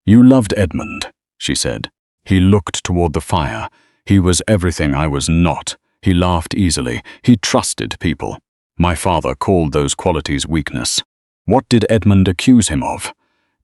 "You loved Edmund," she said. He looked toward the fire. "He was everything I was not." He laughed easily. "He trusted people. My father called those qualities weakness." "What did Edmund accuse him of?"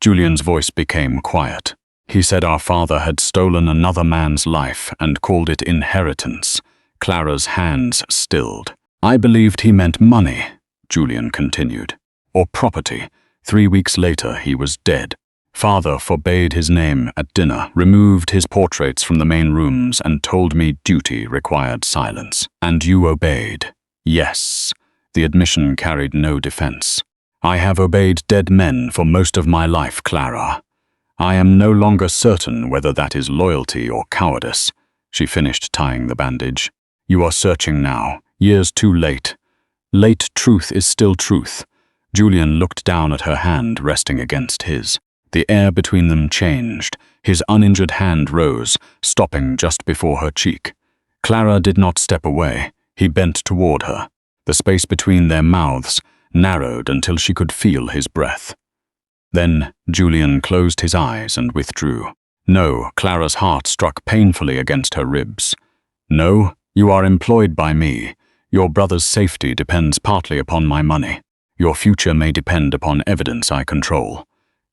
Julian's voice became quiet. "He said our father had stolen another man's life and called it inheritance." Clara's hands stilled. "I believed he meant money," Julian continued, "or property. 3 weeks later, he was dead. Father forbade his name at dinner, removed his portraits from the main rooms, and told me duty required silence. And you obeyed." "Yes." The admission carried no defense. "I have obeyed dead men for most of my life, Clara. I am no longer certain whether that is loyalty or cowardice." She finished tying the bandage. "You are searching now, years too late. Late truth is still truth." Julian looked down at her hand resting against his. The air between them changed. His uninjured hand rose, stopping just before her cheek. Clara did not step away. He bent toward her. The space between their mouths narrowed until she could feel his breath. Then Julian closed his eyes and withdrew. "No," Clara's heart struck painfully against her ribs. "No, you are employed by me. Your brother's safety depends partly upon my money. Your future may depend upon evidence I control."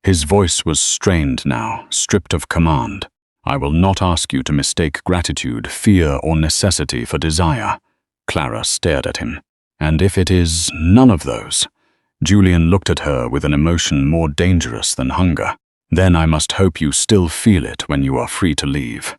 His voice was strained now, stripped of command. "I will not ask you to mistake gratitude, fear, or necessity for desire." Clara stared at him. "And if it is none of those?" Julian looked at her with an emotion more dangerous than hunger. "Then I must hope you still feel it when you are free to leave."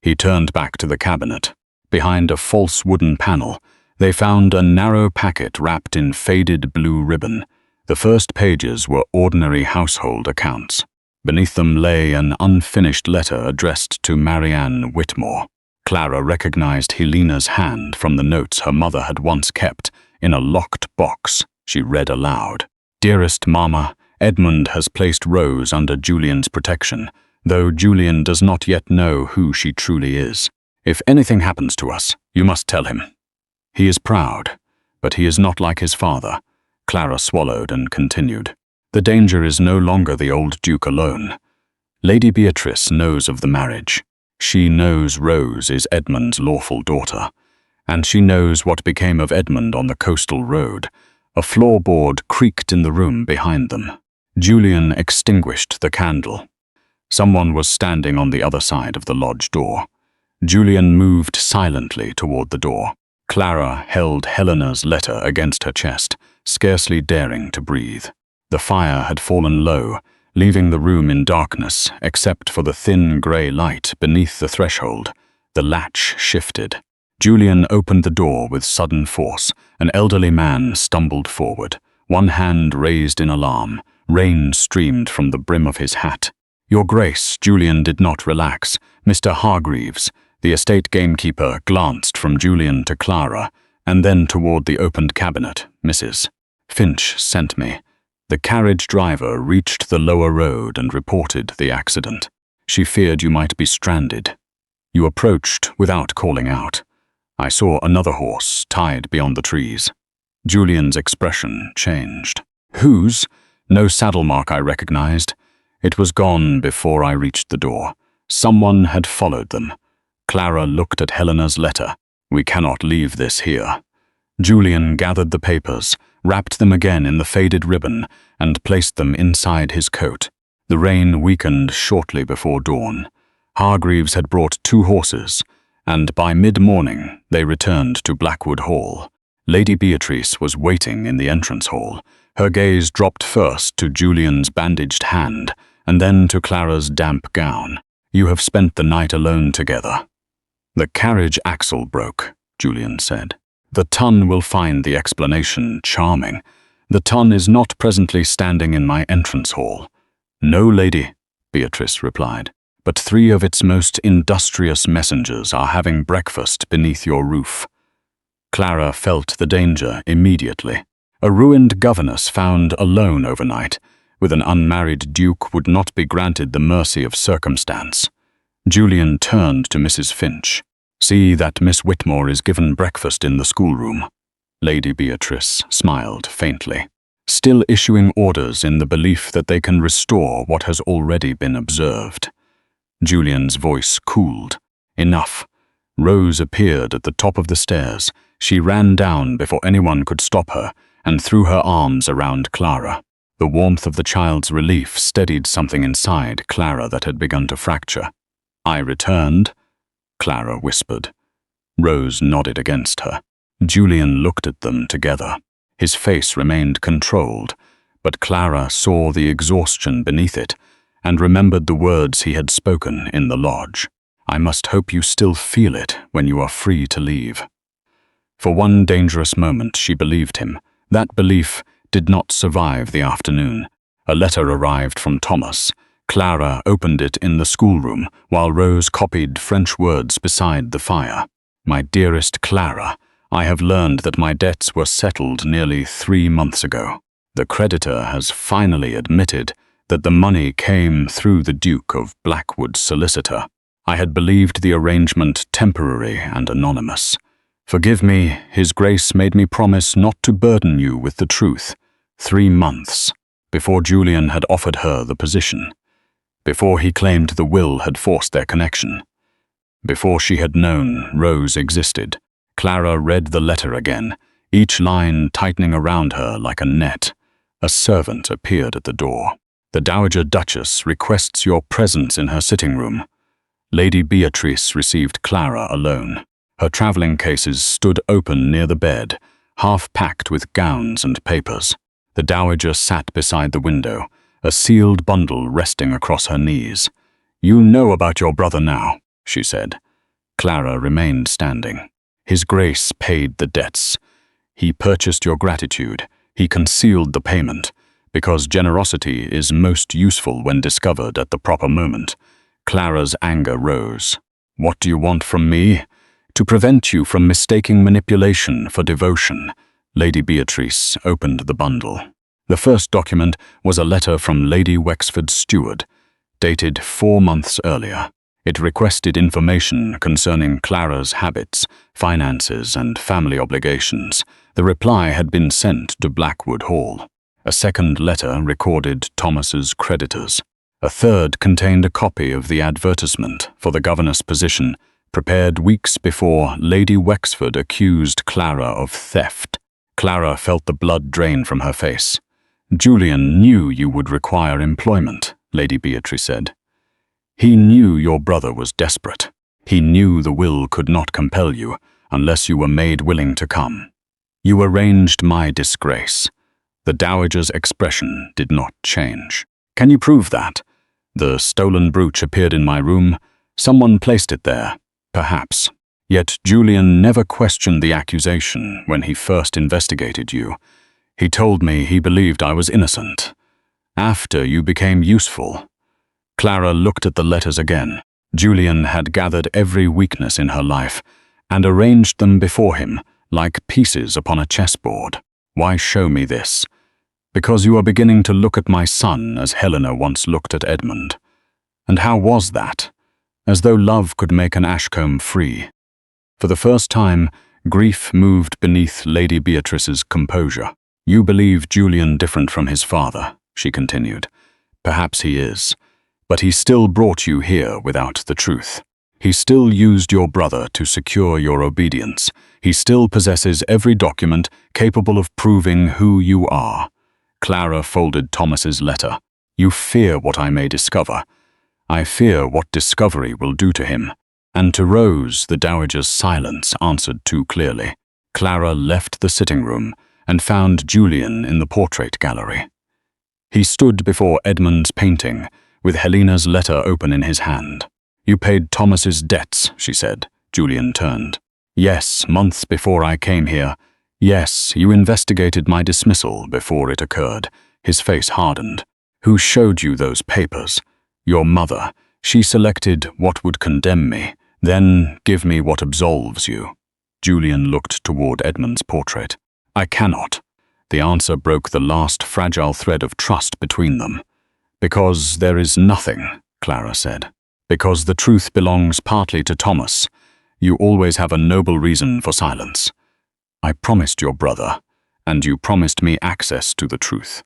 He turned back to the cabinet. Behind a false wooden panel, they found a narrow packet wrapped in faded blue ribbon. The first pages were ordinary household accounts. Beneath them lay an unfinished letter addressed to Marianne Whitmore. Clara recognized Helena's hand from the notes her mother had once kept in a locked box. She read aloud. "Dearest Mama, Edmund has placed Rose under Julian's protection, though Julian does not yet know who she truly is. If anything happens to us, you must tell him. He is proud, but he is not like his father. Clara swallowed and continued. The danger is no longer the old Duke alone. Lady Beatrice knows of the marriage. She knows Rose is Edmund's lawful daughter. And she knows what became of Edmund on the coastal road. A floorboard creaked in the room behind them. Julian extinguished the candle. Someone was standing on the other side of the lodge door. Julian moved silently toward the door. Clara held Helena's letter against her chest, scarcely daring to breathe. The fire had fallen low, leaving the room in darkness except for the thin grey light beneath the threshold. The latch shifted. Julian opened the door with sudden force. An elderly man stumbled forward, one hand raised in alarm. Rain streamed from the brim of his hat. "Your Grace," Julian did not relax. "Mr. Hargreaves." The estate gamekeeper glanced from Julian to Clara, and then toward the opened cabinet. "Mrs. Finch sent me." The carriage driver reached the lower road and reported the accident. "She feared you might be stranded. You approached without calling out. I saw another horse tied beyond the trees." Julian's expression changed. "Whose?" "No saddle mark I recognized. It was gone before I reached the door. Someone had followed them." Clara looked at Helena's letter. "We cannot leave this here." Julian gathered the papers, wrapped them again in the faded ribbon, and placed them inside his coat. The rain weakened shortly before dawn. Hargreaves had brought 2 horses, and by mid-morning they returned to Blackwood Hall. Lady Beatrice was waiting in the entrance hall. Her gaze dropped first to Julian's bandaged hand, and then to Clara's damp gown. "You have spent the night alone together." "The carriage axle broke," Julian said. "The ton will find the explanation charming. The ton is not presently standing in my entrance hall." "No, lady," Beatrice replied, "but 3 of its most industrious messengers are having breakfast beneath your roof." Clara felt the danger immediately. A ruined governess found alone overnight with an unmarried duke would not be granted the mercy of circumstance. Julian turned to Mrs. Finch. "See that Miss Whitmore is given breakfast in the schoolroom." Lady Beatrice smiled faintly, still issuing orders in the belief that they can restore what has already been observed. Julian's voice cooled. "Enough." Rose appeared at the top of the stairs. She ran down before anyone could stop her and threw her arms around Clara. The warmth of the child's relief steadied something inside Clara that had begun to fracture. "I returned," Clara whispered. Rose nodded against her. Julian looked at them together. His face remained controlled, but Clara saw the exhaustion beneath it and remembered the words he had spoken in the lodge. "I must hope you still feel it when you are free to leave." For one dangerous moment she believed him. That belief did not survive the afternoon. A letter arrived from Thomas. Clara opened it in the schoolroom, while Rose copied French words beside the fire. "My dearest Clara, I have learned that my debts were settled nearly 3 months ago. The creditor has finally admitted that the money came through the Duke of Blackwood's solicitor. I had believed the arrangement temporary and anonymous. Forgive me, His Grace made me promise not to burden you with the truth. 3 months before Julian had offered her the position. Before he claimed the will had forced their connection. Before she had known Rose existed." Clara read the letter again, each line tightening around her like a net. A servant appeared at the door. "The Dowager Duchess requests your presence in her sitting room." Lady Beatrice received Clara alone. Her traveling cases stood open near the bed, half packed with gowns and papers. The Dowager sat beside the window, a sealed bundle resting across her knees. "You know about your brother now," she said. Clara remained standing. "His Grace paid the debts. He purchased your gratitude. He concealed the payment, because generosity is most useful when discovered at the proper moment." Clara's anger rose. "What do you want from me?" "To prevent you from mistaking manipulation for devotion." Lady Beatrice opened the bundle. The first document was a letter from Lady Wexford's steward, dated 4 months earlier. It requested information concerning Clara's habits, finances, and family obligations. The reply had been sent to Blackwood Hall. A second letter recorded Thomas's creditors. A third contained a copy of the advertisement for the governess position, prepared weeks before Lady Wexford accused Clara of theft. Clara felt the blood drain from her face. "Julian knew you would require employment," Lady Beatrice said. "He knew your brother was desperate. He knew the will could not compel you unless you were made willing to come. You arranged my disgrace." The dowager's expression did not change. "Can you prove that?" "The stolen brooch appeared in my room. Someone placed it there. Perhaps. Yet Julian never questioned the accusation when he first investigated you. He told me he believed I was innocent. After you became useful." Clara looked at the letters again. Julian had gathered every weakness in her life and arranged them before him like pieces upon a chessboard. "Why show me this?" "Because you are beginning to look at my son as Helena once looked at Edmund." "And how was that?" "As though love could make an Ashcombe free." For the first time, grief moved beneath Lady Beatrice's composure. "You believe Julian different from his father," she continued. "Perhaps he is. But he still brought you here without the truth. He still used your brother to secure your obedience. He still possesses every document capable of proving who you are." Clara folded Thomas's letter. "You fear what I may discover. I fear what discovery will do to him." And to Rose, the dowager's silence answered too clearly. Clara left the sitting room and found Julian in the portrait gallery. He stood before Edmund's painting, with Helena's letter open in his hand. "You paid Thomas's debts," she said. Julian turned. "Yes, months before I came here. Yes, you investigated my dismissal before it occurred." His face hardened. "Who showed you those papers?" "Your mother. She selected what would condemn me. Then give me what absolves you." Julian looked toward Edmund's portrait. "I cannot." The answer broke the last fragile thread of trust between them. "Because there is nothing," Clara said. "Because the truth belongs partly to Thomas. You always have a noble reason for silence. I promised your brother, and you promised me access to the truth."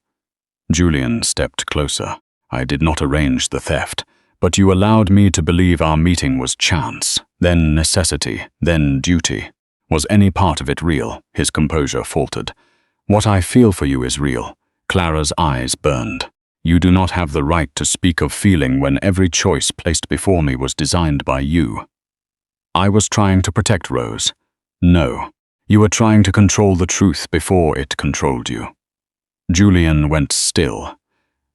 Julian stepped closer. "I did not arrange the theft, but you allowed me to believe our meeting was chance, then necessity, then duty. Was any part of it real?" His composure faltered. "What I feel for you is real." Clara's eyes burned. "You do not have the right to speak of feeling when every choice placed before me was designed by you." "I was trying to protect Rose." "No. You were trying to control the truth before it controlled you." Julian went still.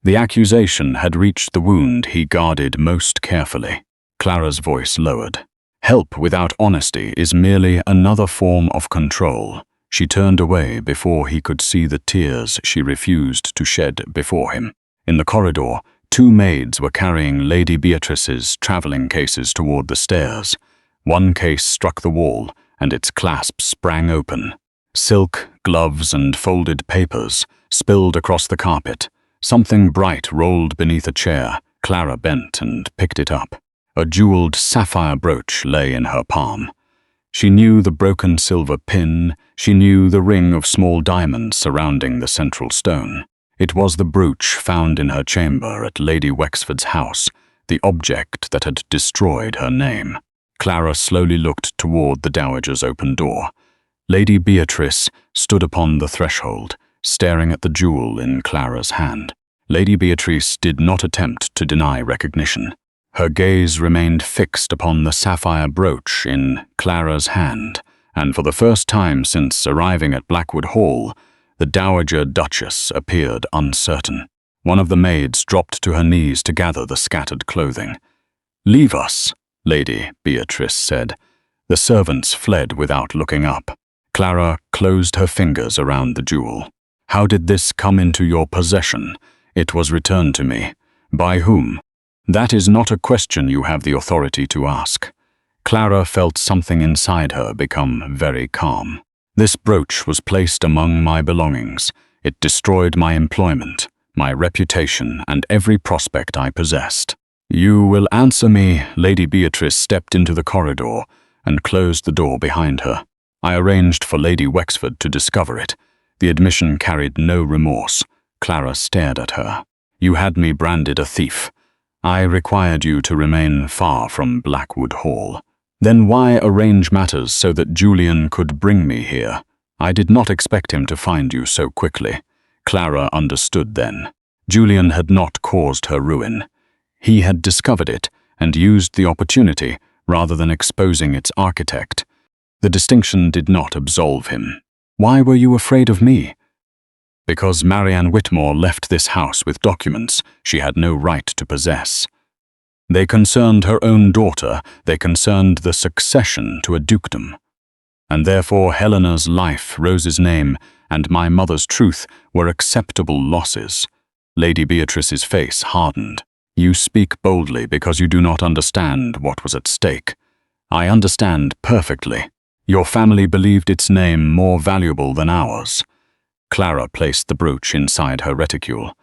The accusation had reached the wound he guarded most carefully. Clara's voice lowered. "Help without honesty is merely another form of control." She turned away before he could see the tears she refused to shed before him. In the corridor, two maids were carrying Lady Beatrice's traveling cases toward the stairs. One case struck the wall, and its clasp sprang open. Silk, gloves, and folded papers spilled across the carpet. Something bright rolled beneath a chair. Clara bent and picked it up. A jeweled sapphire brooch lay in her palm. She knew the broken silver pin. She knew the ring of small diamonds surrounding the central stone. It was the brooch found in her chamber at Lady Wexford's house, the object that had destroyed her name. Clara slowly looked toward the dowager's open door. Lady Beatrice stood upon the threshold, staring at the jewel in Clara's hand. Lady Beatrice did not attempt to deny recognition. Her gaze remained fixed upon the sapphire brooch in Clara's hand, and for the first time since arriving at Blackwood Hall, the Dowager Duchess appeared uncertain. One of the maids dropped to her knees to gather the scattered clothing. "Leave us," Lady Beatrice said. The servants fled without looking up. Clara closed her fingers around the jewel. "How did this come into your possession?" "It was returned to me." "By whom?" "That is not a question you have the authority to ask." Clara felt something inside her become very calm. "This brooch was placed among my belongings. It destroyed my employment, my reputation, and every prospect I possessed. "You will answer me." Lady Beatrice stepped into the corridor and closed the door behind her. I arranged for Lady Wexford to discover it. The admission carried no remorse. Clara stared at her. "You had me branded a thief. I required you to remain far from Blackwood Hall. Then why arrange matters so that Julian could bring me here? I did not expect him to find you so quickly." Clara understood then. Julian had not caused her ruin. He had discovered it and used the opportunity rather than exposing its architect. The distinction did not absolve him. "Why were you afraid of me?" "Because Marianne Whitmore left this house with documents she had no right to possess. They concerned her own daughter, they concerned the succession to a dukedom. And therefore Helena's life, Rose's name, and my mother's truth were acceptable losses." Lady Beatrice's face hardened. "You speak boldly because you do not understand what was at stake. I understand perfectly. Your family believed its name more valuable than ours." Clara placed the brooch inside her reticule.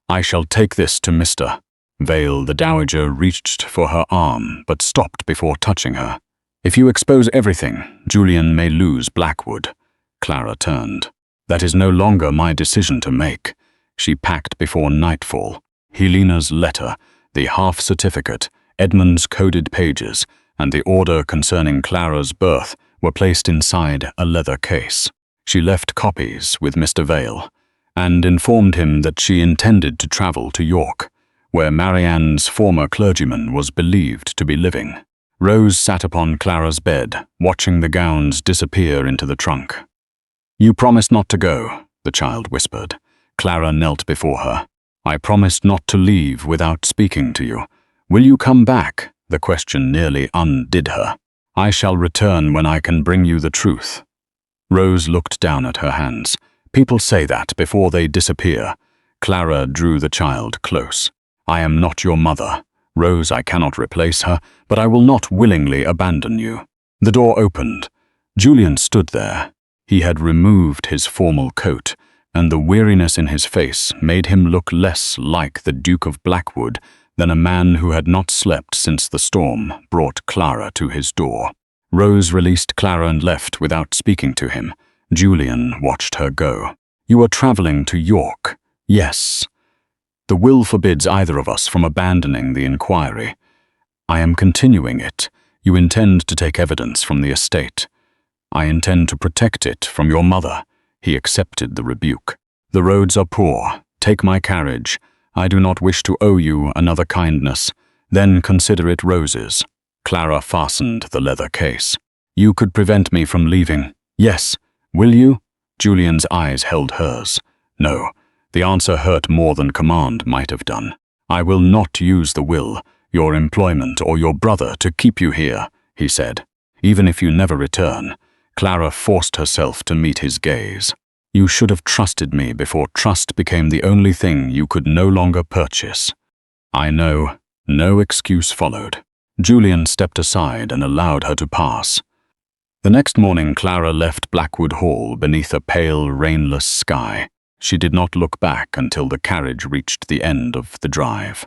"I shall take this to Mr. Vale." The dowager reached for her arm, but stopped before touching her. "If you expose everything, Julian may lose Blackwood." Clara turned. "That is no longer my decision to make." She packed before nightfall. Helena's letter, the half-certificate, Edmund's coded pages, and the order concerning Clara's birth were placed inside a leather case. She left copies with Mr. Vale, and informed him that she intended to travel to York, where Marianne's former clergyman was believed to be living. Rose sat upon Clara's bed, watching the gowns disappear into the trunk. "You promised not to go," the child whispered. Clara knelt before her. "I promised not to leave without speaking to you. Will you come back?" The question nearly undid her. "I shall return when I can bring you the truth." Rose looked down at her hands. "People say that before they disappear." Clara drew the child close. "I am not your mother. Rose, I cannot replace her, but I will not willingly abandon you." The door opened. Julian stood there. He had removed his formal coat, and the weariness in his face made him look less like the Duke of Blackwood than a man who had not slept since the storm brought Clara to his door. Rose released Clara and left without speaking to him. Julian watched her go. "You are traveling to York?" "Yes." "The will forbids either of us from abandoning the inquiry." "I am continuing it. You intend to take evidence from the estate." "I intend to protect it from your mother." He accepted the rebuke. "The roads are poor. Take my carriage. I do not wish to owe you another kindness. Then consider it Rose's." Clara fastened the leather case. "You could prevent me from leaving." "Yes. Will you?" Julian's eyes held hers. "No." The answer hurt more than command might have done. "I will not use the will, your employment, or your brother to keep you here," he said. "Even if you never return." Clara forced herself to meet his gaze. "You should have trusted me before trust became the only thing you could no longer purchase." "I know." No excuse followed. Julian stepped aside and allowed her to pass. The next morning Clara left Blackwood Hall beneath a pale, rainless sky. She did not look back until the carriage reached the end of the drive.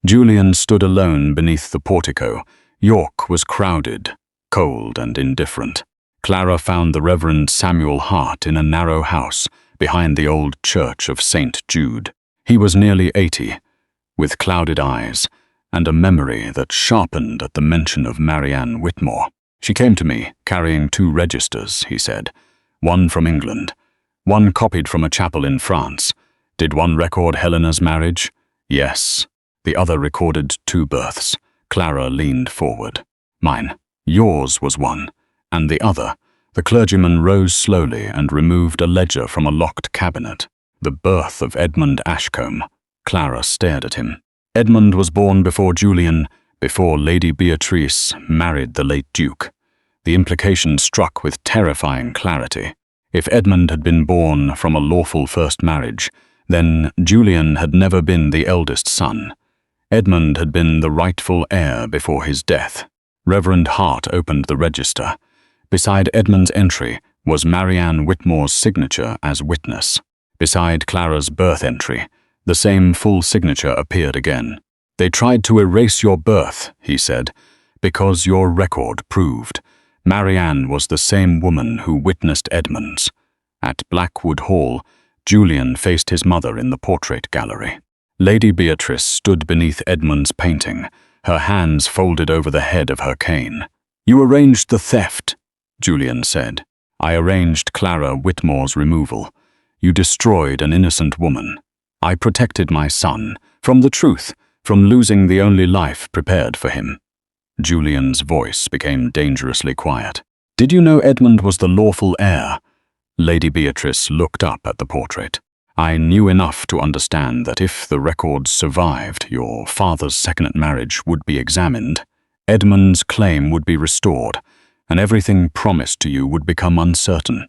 Julian stood alone beneath the portico. York was crowded, cold and indifferent. Clara found the Reverend Samuel Hart in a narrow house behind the old church of St. Jude. He was nearly 80, with clouded eyes, and a memory that sharpened at the mention of Marianne Whitmore. "She came to me, carrying 2 registers," he said. "One from England, one copied from a chapel in France. Did one record Helena's marriage?" "Yes." The other recorded 2 births. Clara leaned forward. "Mine. Yours was one. And the other." The clergyman rose slowly and removed a ledger from a locked cabinet. "The birth of Edmund Ashcombe." Clara stared at him. "Edmund was born before Julian, before Lady Beatrice married the late Duke." The implication struck with terrifying clarity. If Edmund had been born from a lawful first marriage, then Julian had never been the eldest son. Edmund had been the rightful heir before his death. Reverend Hart opened the register. Beside Edmund's entry was Marianne Whitmore's signature as witness. Beside Clara's birth entry, the same full signature appeared again. "They tried to erase your birth," he said, "because your record proved. Marianne was the same woman who witnessed Edmund's." At Blackwood Hall, Julian faced his mother in the portrait gallery. Lady Beatrice stood beneath Edmund's painting, her hands folded over the head of her cane. "You arranged the theft," Julian said. "I arranged Clara Whitmore's removal. You destroyed an innocent woman. I protected my son from the truth, from losing the only life prepared for him." Julian's voice became dangerously quiet. "Did you know Edmund was the lawful heir?" Lady Beatrice looked up at the portrait. "I knew enough to understand that if the records survived, your father's second marriage would be examined, Edmund's claim would be restored, and everything promised to you would become uncertain.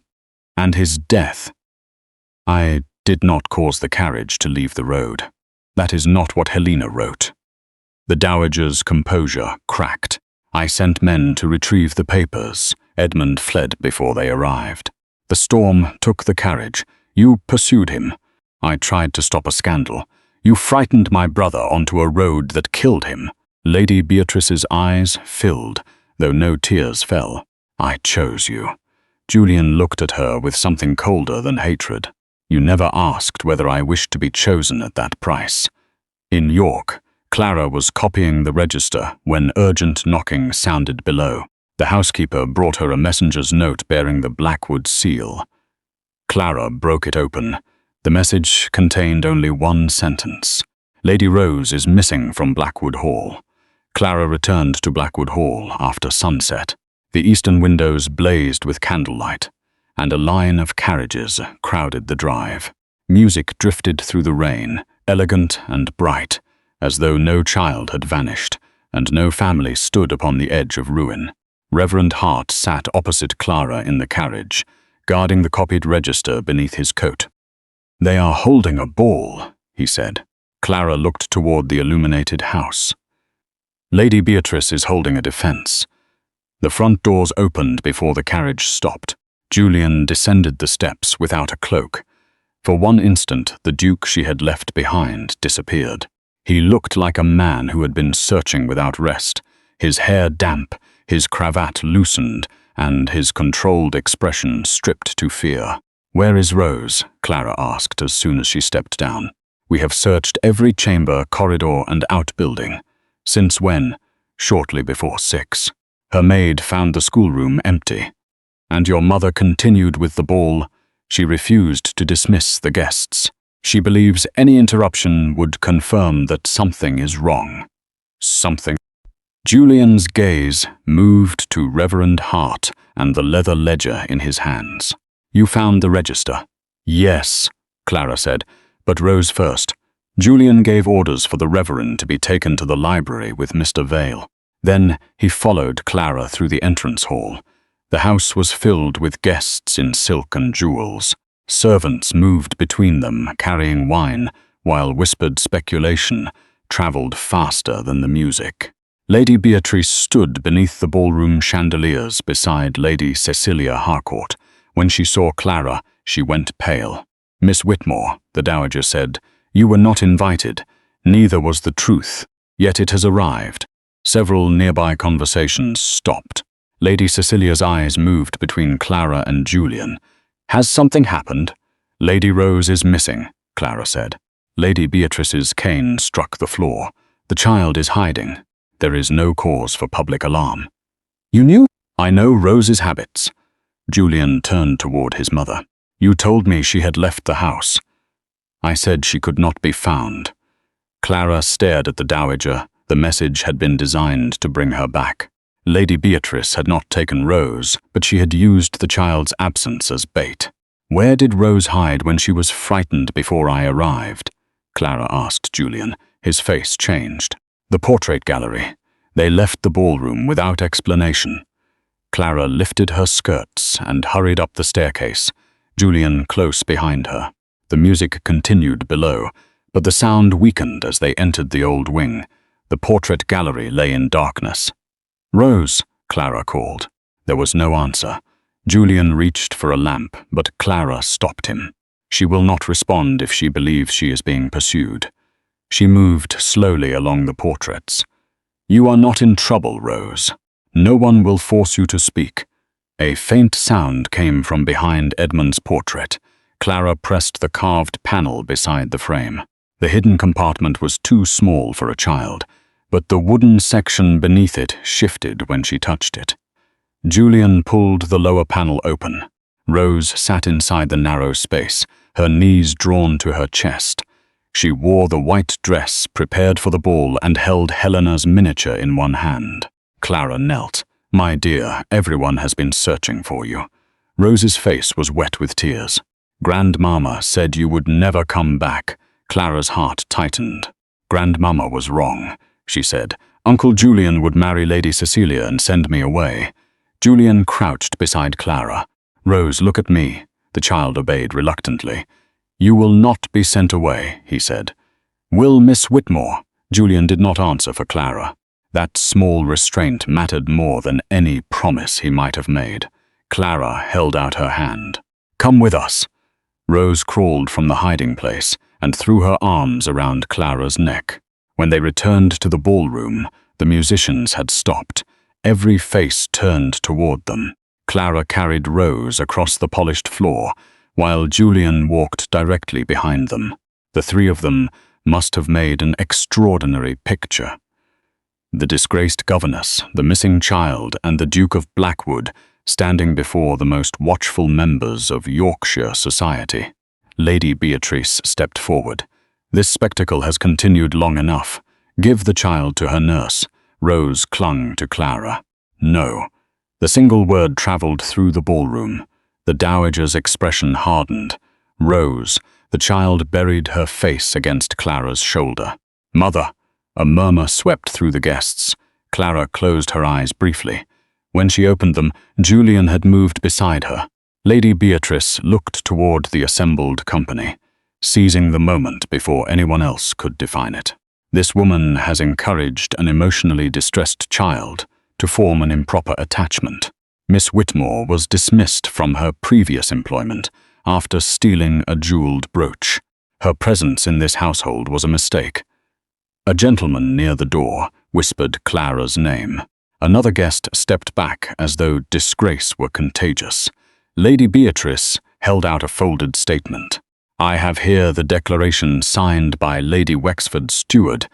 And his death. I did not cause the carriage to leave the road. That is not what Helena wrote." The dowager's composure cracked. "I sent men to retrieve the papers. Edmund fled before they arrived. The storm took the carriage. You pursued him. I tried to stop a scandal. You frightened my brother onto a road that killed him." Lady Beatrice's eyes filled, though no tears fell. "I chose you." Julian looked at her with something colder than hatred. "You never asked whether I wished to be chosen at that price." In York, Clara was copying the register when urgent knocking sounded below. The housekeeper brought her a messenger's note bearing the Blackwood seal. Clara broke it open. The message contained only one sentence. "Lady Rose is missing from Blackwood Hall." Clara returned to Blackwood Hall after sunset. The eastern windows blazed with candlelight, and a line of carriages crowded the drive. Music drifted through the rain, elegant and bright, as though no child had vanished, and no family stood upon the edge of ruin. Reverend Hart sat opposite Clara in the carriage, guarding the copied register beneath his coat. "They are holding a ball," he said. Clara looked toward the illuminated house. "Lady Beatrice is holding a defense." The front doors opened before the carriage stopped. Julian descended the steps without a cloak. For one instant, the Duke she had left behind disappeared. He looked like a man who had been searching without rest, his hair damp, his cravat loosened, and his controlled expression stripped to fear. "Where is Rose?" Clara asked as soon as she stepped down. "We have searched every chamber, corridor, and outbuilding." "Since when?" "Shortly before 6. Her maid found the schoolroom empty." "And your mother continued with the ball?" "She refused to dismiss the guests. She believes any interruption would confirm that something is wrong." "Something?" Julian's gaze moved to Reverend Hart and the leather ledger in his hands. "You found the register?" "Yes," Clara said, "but Rose first." Julian gave orders for the Reverend to be taken to the library with Mr. Vale. Then he followed Clara through the entrance hall. The house was filled with guests in silk and jewels. Servants moved between them, carrying wine, while whispered speculation traveled faster than the music. Lady Beatrice stood beneath the ballroom chandeliers beside Lady Cecilia Harcourt. When she saw Clara, she went pale. "Miss Whitmore," the dowager said, "you were not invited. Neither was the truth. Yet it has arrived." Several nearby conversations stopped. Lady Cecilia's eyes moved between Clara and Julian. "Has something happened?" "Lady Rose is missing," Clara said. Lady Beatrice's cane struck the floor. "The child is hiding. There is no cause for public alarm." "You knew?" "I know Rose's habits." Julian turned toward his mother. "You told me she had left the house." "I said she could not be found." Clara stared at the dowager. The message had been designed to bring her back. Lady Beatrice had not taken Rose, but she had used the child's absence as bait. "Where did Rose hide when she was frightened before I arrived?" Clara asked Julian. His face changed. "The portrait gallery. They left the ballroom without explanation." Clara lifted her skirts and hurried up the staircase, Julian close behind her. The music continued below, but the sound weakened as they entered the old wing. The portrait gallery lay in darkness. "Rose," Clara called. There was no answer. Julian reached for a lamp, but Clara stopped him. "She will not respond if she believes she is being pursued." She moved slowly along the portraits. "You are not in trouble, Rose. No one will force you to speak." A faint sound came from behind Edmund's portrait. Clara pressed the carved panel beside the frame. The hidden compartment was too small for a child, but the wooden section beneath it shifted when she touched it. Julian pulled the lower panel open. Rose sat inside the narrow space, her knees drawn to her chest. She wore the white dress prepared for the ball and held Helena's miniature in one hand. Clara knelt. "My dear, everyone has been searching for you." Rose's face was wet with tears. "Grandmama said you would never come back." Clara's heart tightened. "Grandmama was wrong," she said. "Uncle Julian would marry Lady Cecilia and send me away." Julian crouched beside Clara. "Rose, look at me." The child obeyed reluctantly. "You will not be sent away," he said. "Will Miss Whitmore?" Julian did not answer for Clara. That small restraint mattered more than any promise he might have made. Clara held out her hand. "Come with us." Rose crawled from the hiding place and threw her arms around Clara's neck. When they returned to the ballroom, the musicians had stopped. Every face turned toward them. Clara carried Rose across the polished floor, while Julian walked directly behind them. The three of them must have made an extraordinary picture. The disgraced governess, the missing child, and the Duke of Blackwood standing before the most watchful members of Yorkshire society. Lady Beatrice stepped forward. "This spectacle has continued long enough. Give the child to her nurse." Rose clung to Clara. "No." The single word traveled through the ballroom. The dowager's expression hardened. "Rose." The child buried her face against Clara's shoulder. "Mother." A murmur swept through the guests. Clara closed her eyes briefly. When she opened them, Julian had moved beside her. Lady Beatrice looked toward the assembled company, seizing the moment before anyone else could define it. "This woman has encouraged an emotionally distressed child to form an improper attachment." Miss Whitmore was dismissed from her previous employment after stealing a jeweled brooch. Her presence in this household was a mistake. A gentleman near the door whispered Clara's name. Another guest stepped back as though disgrace were contagious. Lady Beatrice held out a folded statement. "I have here the declaration signed by Lady Wexford's steward,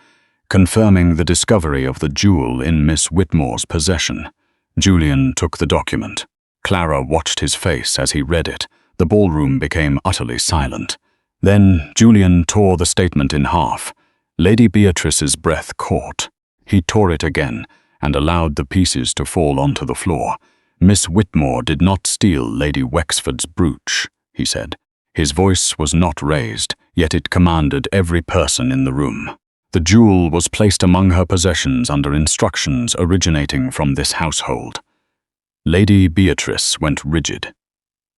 confirming the discovery of the jewel in Miss Whitmore's possession." Julian took the document. Clara watched his face as he read it. The ballroom became utterly silent. Then Julian tore the statement in half. Lady Beatrice's breath caught. He tore it again and allowed the pieces to fall onto the floor. "Miss Whitmore did not steal Lady Wexford's brooch," he said. His voice was not raised, yet it commanded every person in the room. "The jewel was placed among her possessions under instructions originating from this household." Lady Beatrice went rigid.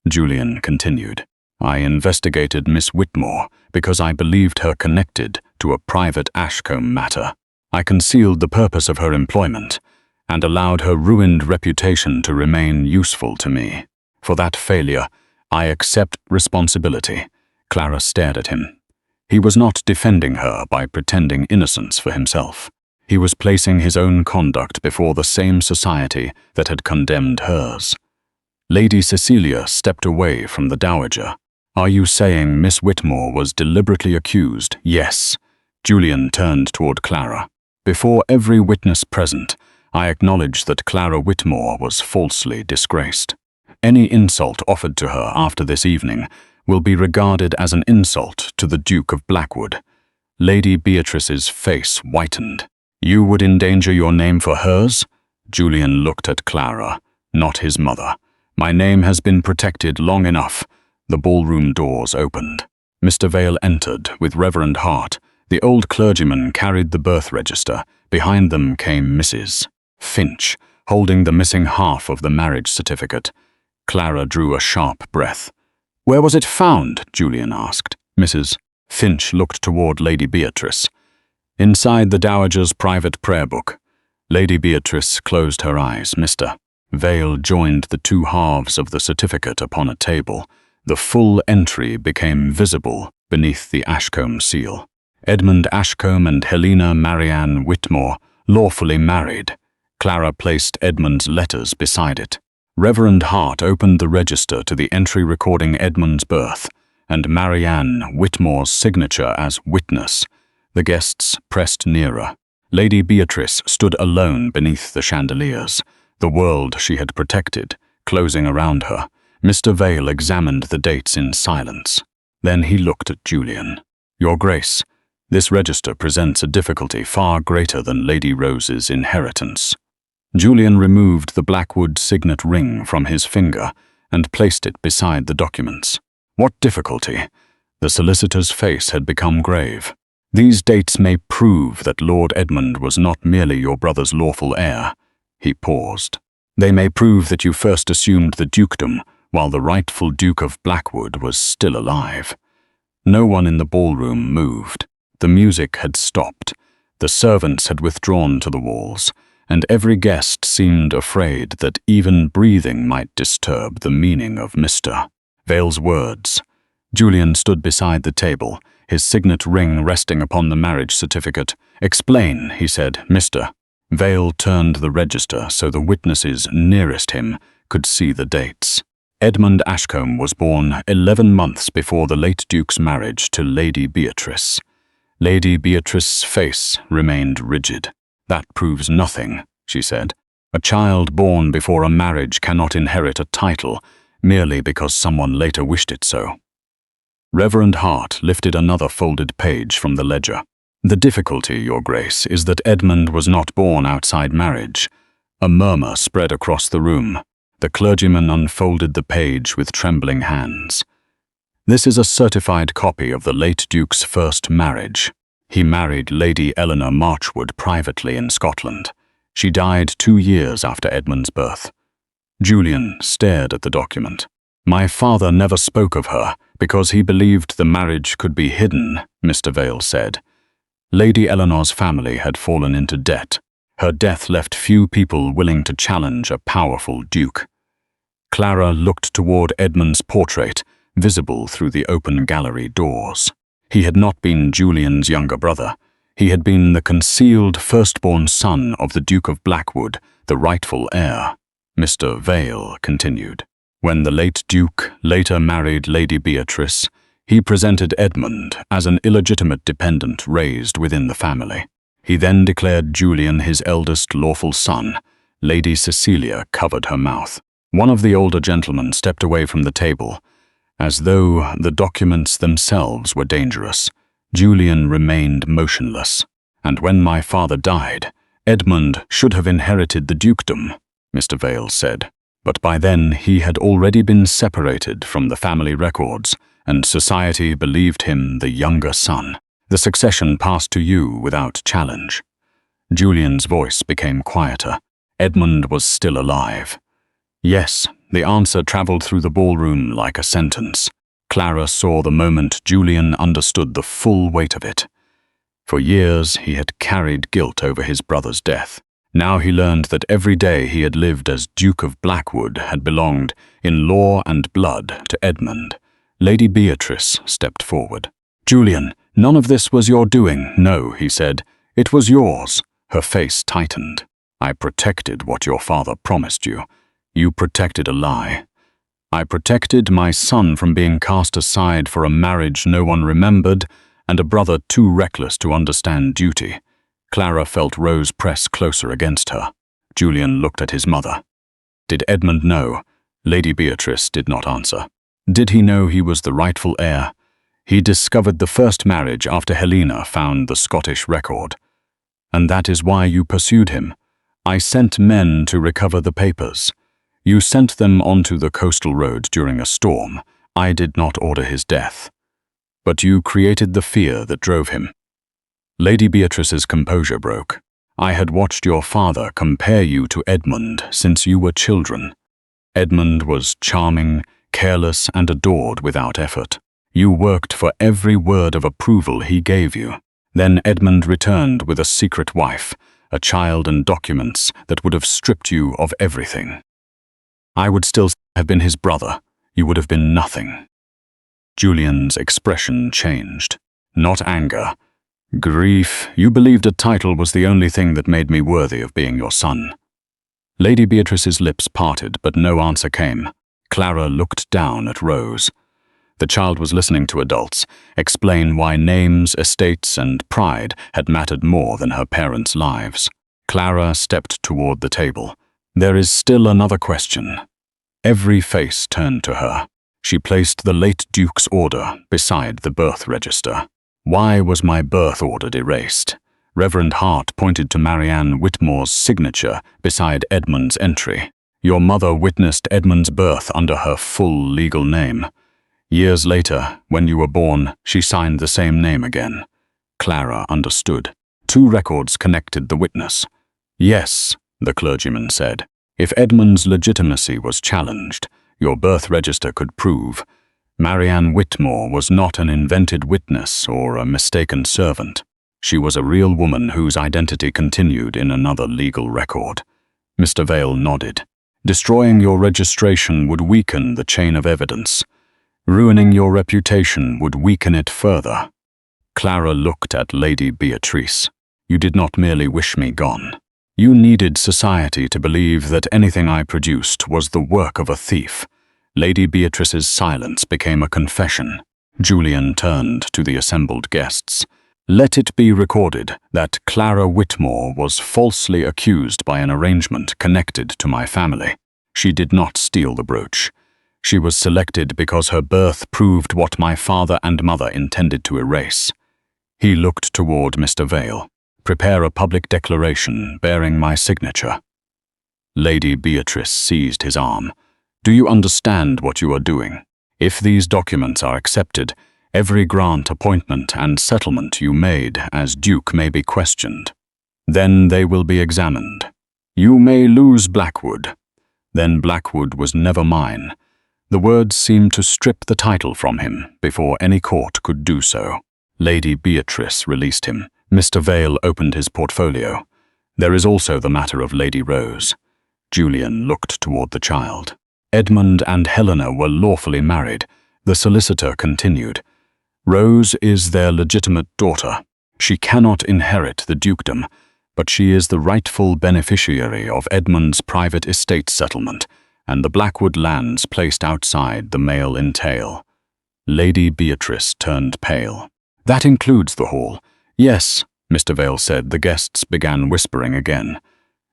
Julian continued. "I investigated Miss Whitmore because I believed her connected to a private Ashcombe matter. I concealed the purpose of her employment and allowed her ruined reputation to remain useful to me. For that failure, I accept responsibility." Clara stared at him. He was not defending her by pretending innocence for himself. He was placing his own conduct before the same society that had condemned hers. Lady Cecilia stepped away from the dowager. "Are you saying Miss Whitmore was deliberately accused?" "Yes." Julian turned toward Clara. "Before every witness present, I acknowledge that Clara Whitmore was falsely disgraced. Any insult offered to her after this evening will be regarded as an insult to the Duke of Blackwood." Lady Beatrice's face whitened. "You would endanger your name for hers?" Julian looked at Clara, not his mother. "My name has been protected long enough." The ballroom doors opened. Mr. Vale entered with reverent heart. The old clergyman carried the birth register. Behind them came Mrs. Finch, holding the missing half of the marriage certificate. Clara drew a sharp breath. "Where was it found?" Julian asked. Mrs. Finch looked toward Lady Beatrice. "Inside the dowager's private prayer book." Lady Beatrice closed her eyes. Mr. Vale joined the two halves of the certificate upon a table. The full entry became visible beneath the Ashcombe seal. Edmund Ashcombe and Helena Marianne Whitmore, lawfully married. Clara placed Edmund's letters beside it. Reverend Hart opened the register to the entry recording Edmund's birth, and Marianne Whitmore's signature as witness. The guests pressed nearer. Lady Beatrice stood alone beneath the chandeliers, the world she had protected, closing around her. Mr. Vale examined the dates in silence. Then he looked at Julian. "Your Grace, this register presents a difficulty far greater than Lady Rose's inheritance." Julian removed the Blackwood signet ring from his finger and placed it beside the documents. "What difficulty?" The solicitor's face had become grave. "These dates may prove that Lord Edmund was not merely your brother's lawful heir." He paused. "They may prove that you first assumed the dukedom while the rightful Duke of Blackwood was still alive." No one in the ballroom moved. The music had stopped. The servants had withdrawn to the walls, and every guest seemed afraid that even breathing might disturb the meaning of Mr. Vale's words. Julian stood beside the table, his signet ring resting upon the marriage certificate. "Explain," he said. Mr. Vale turned the register so the witnesses nearest him could see the dates. Edmund Ashcombe was born 11 months before the late Duke's marriage to Lady Beatrice. Lady Beatrice's face remained rigid. "That proves nothing," she said. "A child born before a marriage cannot inherit a title merely because someone later wished it so." Reverend Hart lifted another folded page from the ledger. "The difficulty, Your Grace, is that Edmund was not born outside marriage." A murmur spread across the room. The clergyman unfolded the page with trembling hands. "This is a certified copy of the late Duke's first marriage. He married Lady Eleanor Marchwood privately in Scotland. She died 2 years after Edmund's birth." Julian stared at the document. "My father never spoke of her because he believed the marriage could be hidden," Mr. Vale said. "Lady Eleanor's family had fallen into debt. Her death left few people willing to challenge a powerful duke." Clara looked toward Edmund's portrait, visible through the open gallery doors. He had not been Julian's younger brother. He had been the concealed firstborn son of the Duke of Blackwood, the rightful heir. Mr. Vale continued. "When the late Duke later married Lady Beatrice, he presented Edmund as an illegitimate dependent raised within the family. He then declared Julian his eldest lawful son." Lady Cecilia covered her mouth. One of the older gentlemen stepped away from the table, as though the documents themselves were dangerous. Julian remained motionless. "And when my father died, Edmund should have inherited the dukedom," Mr. Vale said. "But by then he had already been separated from the family records, and society believed him the younger son. The succession passed to you without challenge." Julian's voice became quieter. Edmund was still alive. "Yes," the answer traveled through the ballroom like a sentence. Clara saw the moment Julian understood the full weight of it. For years he had carried guilt over his brother's death. Now he learned that every day he had lived as Duke of Blackwood had belonged, in law and blood, to Edmund. Lady Beatrice stepped forward. "Julian, none of this was your doing." "No," he said. "It was yours." Her face tightened. "I protected what your father promised you. You protected a lie. I protected my son from being cast aside for a marriage no one remembered and a brother too reckless to understand duty." Clara felt Rose press closer against her. Julian looked at his mother. "Did Edmund know?" Lady Beatrice did not answer. "Did he know he was the rightful heir? He discovered the first marriage after Helena found the Scottish record. And that is why you pursued him. I sent men to recover the papers. You sent them onto the coastal road during a storm. I did not order his death. But you created the fear that drove him." Lady Beatrice's composure broke. "I had watched your father compare you to Edmund since you were children. Edmund was charming, careless, and adored without effort. You worked for every word of approval he gave you. Then Edmund returned with a secret wife, a child and documents that would have stripped you of everything. I would still have been his brother. You would have been nothing." Julian's expression changed. Not anger, Grief, you believed a title was the only thing that made me worthy of being your son. Lady Beatrice's lips parted, but no answer came. Clara looked down at Rose. The child was listening to adults explain why names, estates, and pride had mattered more than her parents' lives. Clara stepped toward the table. There is still another question. Every face turned to her. She placed the late Duke's order beside the birth register. Why was my birth order erased? Reverend Hart pointed to Marianne Whitmore's signature beside Edmund's entry. Your mother witnessed Edmund's birth under her full legal name. Years later, when you were born, she signed the same name again. Clara understood. 2 records connected the witness. Yes, the clergyman said. If Edmund's legitimacy was challenged, your birth register could prove. Marianne Whitmore was not an invented witness or a mistaken servant. She was a real woman whose identity continued in another legal record. Mr. Vale nodded. Destroying your registration would weaken the chain of evidence. Ruining your reputation would weaken it further. Clara looked at Lady Beatrice. You did not merely wish me gone. You needed society to believe that anything I produced was the work of a thief. Lady Beatrice's silence became a confession. Julian turned to the assembled guests. Let it be recorded that Clara Whitmore was falsely accused by an arrangement connected to my family. She did not steal the brooch. She was selected because her birth proved what my father and mother intended to erase. He looked toward Mr. Vale. Prepare a public declaration bearing my signature. Lady Beatrice seized his arm. Do you understand what you are doing? If these documents are accepted, every grant, appointment, and settlement you made as Duke may be questioned. Then they will be examined. You may lose Blackwood. Then Blackwood was never mine. The words seemed to strip the title from him before any court could do so. Lady Beatrice released him. Mr. Vale opened his portfolio. There is also the matter of Lady Rose. Julian looked toward the child. Edmund and Helena were lawfully married. The solicitor continued. Rose is their legitimate daughter. She cannot inherit the dukedom, but she is the rightful beneficiary of Edmund's private estate settlement and the Blackwood lands placed outside the male entail. Lady Beatrice turned pale. That includes the hall. Yes, Mr. Vale said. The guests began whispering again.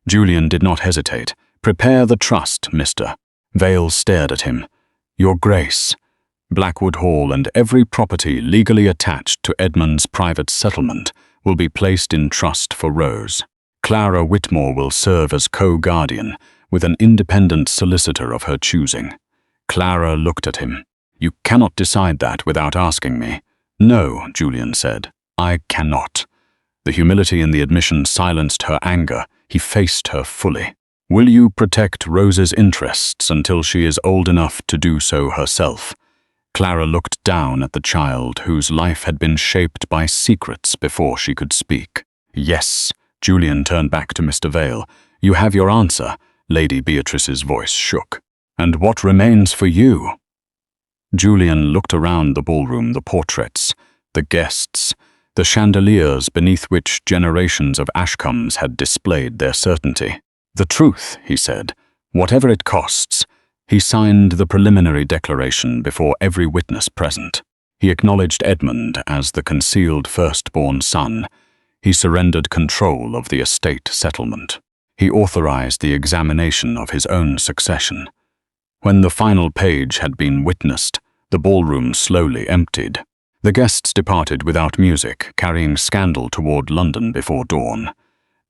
Julian did not hesitate. Prepare the trust, Mr. Vale stared at him. Your Grace. Blackwood Hall and every property legally attached to Edmund's private settlement will be placed in trust for Rose. Clara Whitmore will serve as co-guardian with an independent solicitor of her choosing. Clara looked at him. You cannot decide that without asking me. No, Julian said. I cannot. The humility in the admission silenced her anger. He faced her fully. Will you protect Rose's interests until she is old enough to do so herself? Clara looked down at the child whose life had been shaped by secrets before she could speak. Yes. Julian turned back to Mr. Vale. You have your answer. Lady Beatrice's voice shook. And what remains for you? Julian looked around the ballroom, the portraits, the guests, the chandeliers beneath which generations of Ashcombes had displayed their certainty. The truth, he said, whatever it costs. He signed the preliminary declaration before every witness present. He acknowledged Edmund as the concealed firstborn son. He surrendered control of the estate settlement. He authorized the examination of his own succession. When the final page had been witnessed, the ballroom slowly emptied. The guests departed without music, carrying scandal toward London before dawn.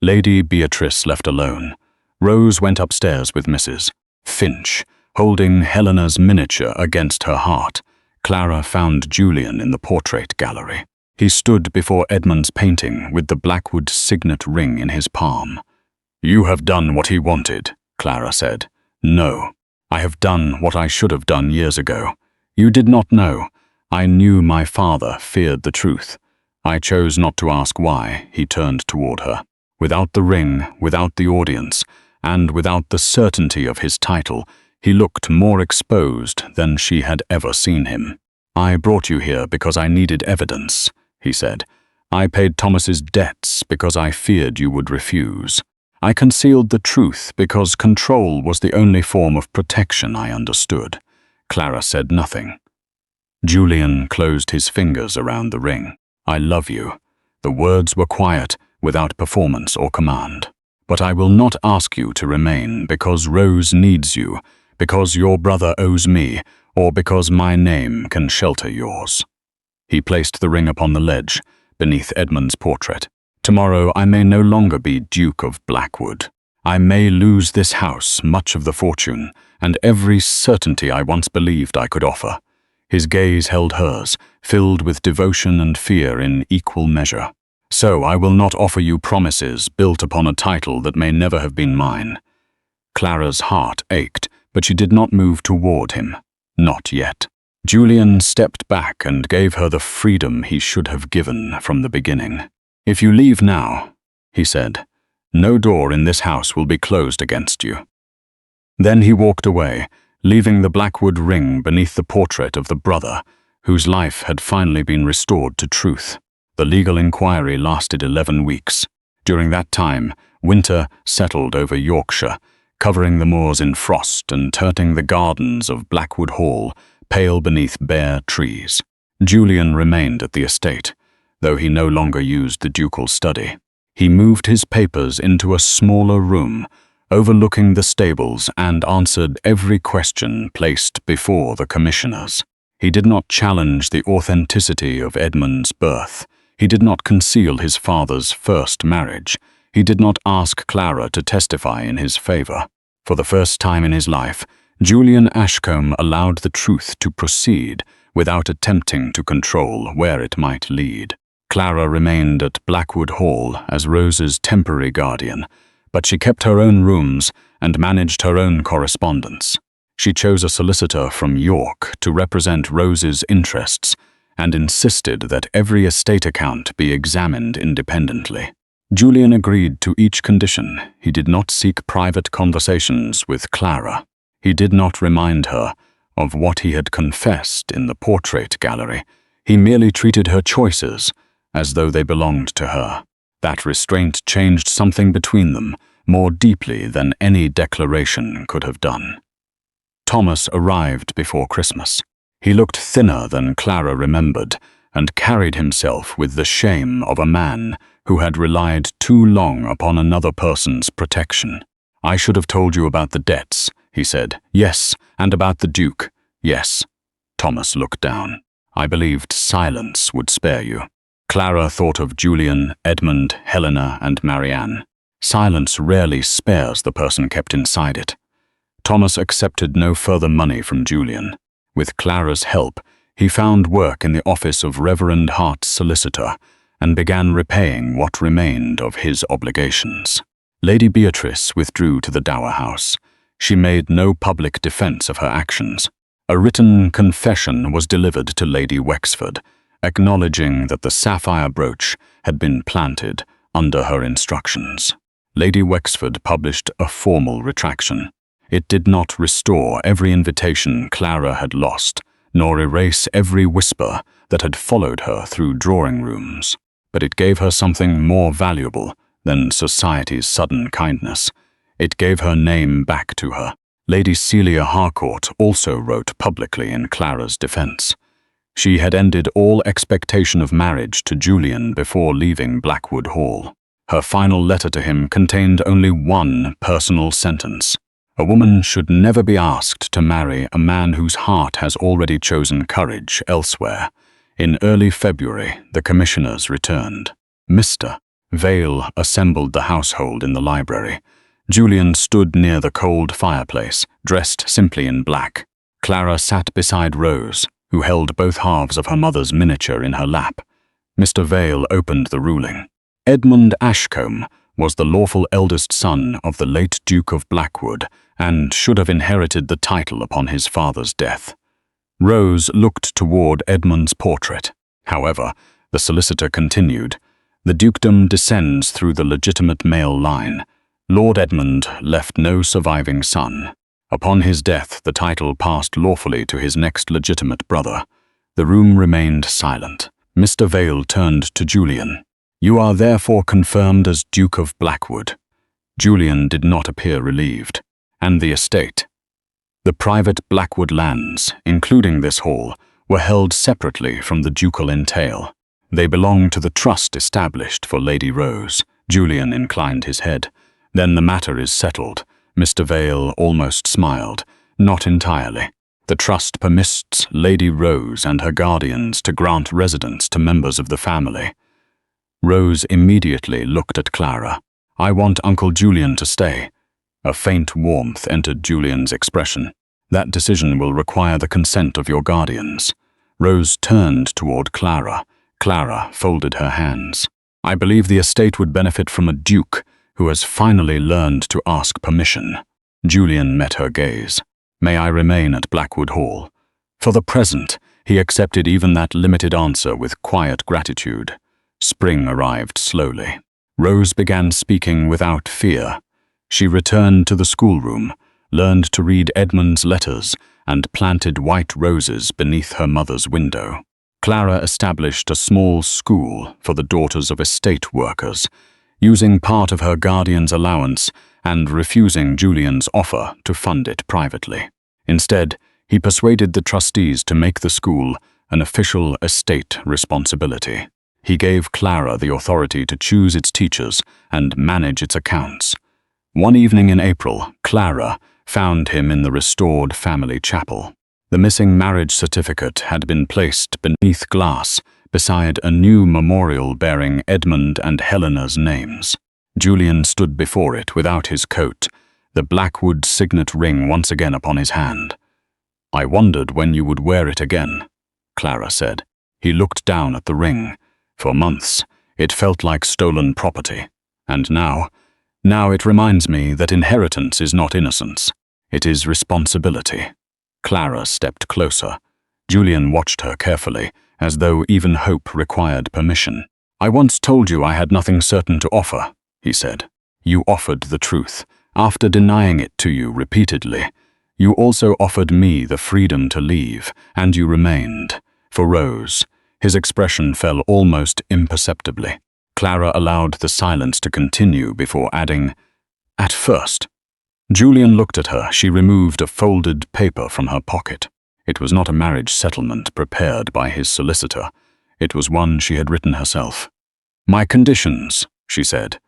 Lady Beatrice left alone. Rose went upstairs with Mrs. Finch, holding Helena's miniature against her heart. Clara found Julian in the portrait gallery. He stood before Edmund's painting with the Blackwood signet ring in his palm. You have done what he wanted, Clara said. No, I have done what I should have done years ago. You did not know. I knew my father feared the truth. I chose not to ask why. He turned toward her. Without the ring, without the audience, and without the certainty of his title, he looked more exposed than she had ever seen him. I brought you here because I needed evidence, he said. I paid Thomas's debts because I feared you would refuse. I concealed the truth because control was the only form of protection I understood. Clara said nothing. Julian closed his fingers around the ring. I love you. The words were quiet, without performance or command. But I will not ask you to remain because Rose needs you, because your brother owes me, or because my name can shelter yours. He placed the ring upon the ledge, beneath Edmund's portrait. Tomorrow I may no longer be Duke of Blackwood. I may lose this house, much of the fortune, and every certainty I once believed I could offer. His gaze held hers, filled with devotion and fear in equal measure. So I will not offer you promises built upon a title that may never have been mine. Clara's heart ached, but she did not move toward him. Not yet. Julian stepped back and gave her the freedom he should have given from the beginning. If you leave now, he said, no door in this house will be closed against you. Then he walked away, leaving the Blackwood ring beneath the portrait of the brother, whose life had finally been restored to truth. The legal inquiry lasted 11 weeks. During that time, winter settled over Yorkshire, covering the moors in frost and turning the gardens of Blackwood Hall pale beneath bare trees. Julian remained at the estate, though he no longer used the ducal study. He moved his papers into a smaller room, overlooking the stables, and answered every question placed before the commissioners. He did not challenge the authenticity of Edmund's birth. He did not conceal his father's first marriage. He did not ask Clara to testify in his favor. For the first time in his life, Julian Ashcombe allowed the truth to proceed without attempting to control where it might lead. Clara remained at Blackwood Hall as Rose's temporary guardian, but she kept her own rooms and managed her own correspondence. She chose a solicitor from York to represent Rose's interests and insisted that every estate account be examined independently. Julian agreed to each condition. He did not seek private conversations with Clara. He did not remind her of what he had confessed in the portrait gallery. He merely treated her choices as though they belonged to her. That restraint changed something between them more deeply than any declaration could have done. Thomas arrived before Christmas. He looked thinner than Clara remembered and carried himself with the shame of a man who had relied too long upon another person's protection. I should have told you about the debts, he said. Yes, and about the Duke. Yes. Thomas looked down. I believed silence would spare you. Clara thought of Julian, Edmund, Helena, and Marianne. Silence rarely spares the person kept inside it. Thomas accepted no further money from Julian. With Clara's help, he found work in the office of Reverend Hart's solicitor and began repaying what remained of his obligations. Lady Beatrice withdrew to the Dower House. She made no public defense of her actions. A written confession was delivered to Lady Wexford, acknowledging that the sapphire brooch had been planted under her instructions. Lady Wexford published a formal retraction. It did not restore every invitation Clara had lost, nor erase every whisper that had followed her through drawing rooms, but it gave her something more valuable than society's sudden kindness. It gave her name back to her. Lady Celia Harcourt also wrote publicly in Clara's defense. She had ended all expectation of marriage to Julian before leaving Blackwood Hall. Her final letter to him contained only one personal sentence. A woman should never be asked to marry a man whose heart has already chosen courage elsewhere. In early February, the commissioners returned. Mr. Vale assembled the household in the library. Julian stood near the cold fireplace, dressed simply in black. Clara sat beside Rose, who held both halves of her mother's miniature in her lap. Mr. Vale opened the ruling. Edmund Ashcombe was the lawful eldest son of the late Duke of Blackwood and should have inherited the title upon his father's death. Rose looked toward Edmund's portrait. However, the solicitor continued, the dukedom descends through the legitimate male line. Lord Edmund left no surviving son. Upon his death, the title passed lawfully to his next legitimate brother. The room remained silent, Mr. Vale turned to Julian. "You are therefore confirmed as Duke of Blackwood." Julian did not appear relieved. "And the estate?" The private Blackwood lands, including this hall, were held separately from the ducal entail. "They belong to the trust established for Lady Rose." Julian inclined his head. "Then the matter is settled." Mr. Vale almost smiled. "Not entirely. The trust permits Lady Rose and her guardians to grant residence to members of the family." Rose immediately looked at Clara. "I want Uncle Julian to stay." A faint warmth entered Julian's expression. "That decision will require the consent of your guardians." Rose turned toward Clara. Clara folded her hands. "I believe the estate would benefit from a duke who has finally learned to ask permission." Julian met her gaze. "May I remain at Blackwood Hall?" For the present, he accepted even that limited answer with quiet gratitude. Spring arrived slowly. Rose began speaking without fear. She returned to the schoolroom, learned to read Edmund's letters, and planted white roses beneath her mother's window. Clara established a small school for the daughters of estate workers, using part of her guardian's allowance and refusing Julian's offer to fund it privately. Instead, he persuaded the trustees to make the school an official estate responsibility. He gave Clara the authority to choose its teachers and manage its accounts. One evening in April, Clara found him in the restored family chapel. The missing marriage certificate had been placed beneath glass beside a new memorial bearing Edmund and Helena's names. Julian stood before it without his coat, the Blackwood signet ring once again upon his hand. "I wondered when you would wear it again," Clara said. He looked down at the ring. For months, it felt like stolen property. And now it reminds me that inheritance is not innocence. It is responsibility. Clara stepped closer. Julian watched her carefully, as though even hope required permission. "I once told you I had nothing certain to offer," he said. "You offered the truth. After denying it to you repeatedly, you also offered me the freedom to leave, and you remained." For Rose, his expression fell almost imperceptibly. Clara allowed the silence to continue before adding, "At first." Julian looked at her. She removed a folded paper from her pocket. It was not a marriage settlement prepared by his solicitor. It was one she had written herself. "My conditions," she said.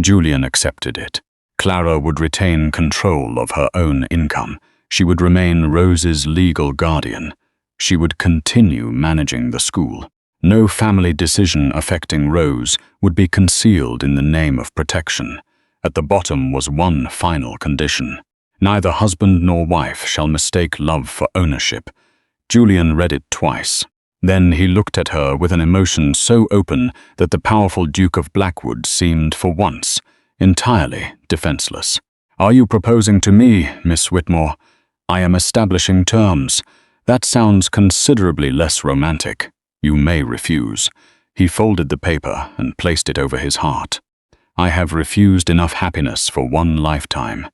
Julian accepted it. Clara would retain control of her own income. She would remain Rose's legal guardian. She would continue managing the school. No family decision affecting Rose would be concealed in the name of protection. At the bottom was one final condition. Neither husband nor wife shall mistake love for ownership. Julian read it twice. Then he looked at her with an emotion so open that the powerful Duke of Blackwood seemed, for once, entirely defenseless. "Are you proposing to me, Miss Whitmore?" "I am establishing terms. That sounds considerably less romantic. You may refuse." He folded the paper and placed it over his heart. "I have refused enough happiness for one lifetime."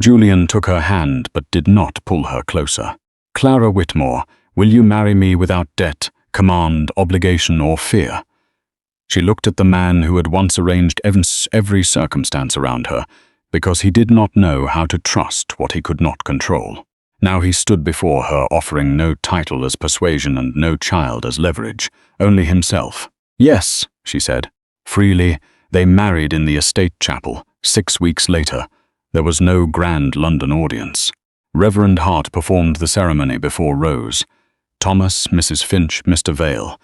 Julian took her hand but did not pull her closer. "Clara Whitmore, will you marry me without debt, command, obligation, or fear?" She looked at the man who had once arranged every circumstance around her, because he did not know how to trust what he could not control. Now he stood before her, offering no title as persuasion and no child as leverage, only himself. "Yes," she said. Freely, they married in the estate chapel. 6 weeks later, there was no grand London audience. Reverend Hart performed the ceremony before Rose, Thomas, Mrs. Finch, Mr. Vale,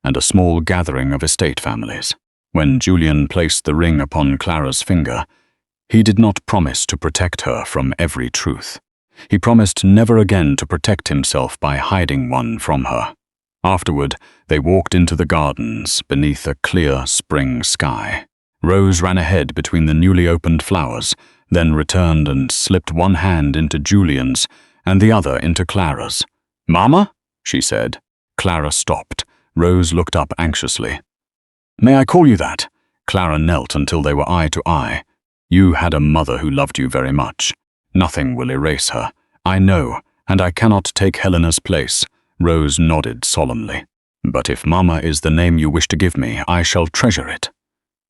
and a small gathering of estate families. When Julian placed the ring upon Clara's finger, he did not promise to protect her from every truth. He promised never again to protect himself by hiding one from her. Afterward, they walked into the gardens beneath a clear spring sky. Rose ran ahead between the newly opened flowers, then returned and slipped one hand into Julian's and the other into Clara's. "Mama?" she said. Clara stopped. Rose looked up anxiously. "May I call you that?" Clara knelt until they were eye to eye. "You had a mother who loved you very much. Nothing will erase her. I know, and I cannot take Helena's place." Rose nodded solemnly. But if Mama is the name you wish to give me, I shall treasure it."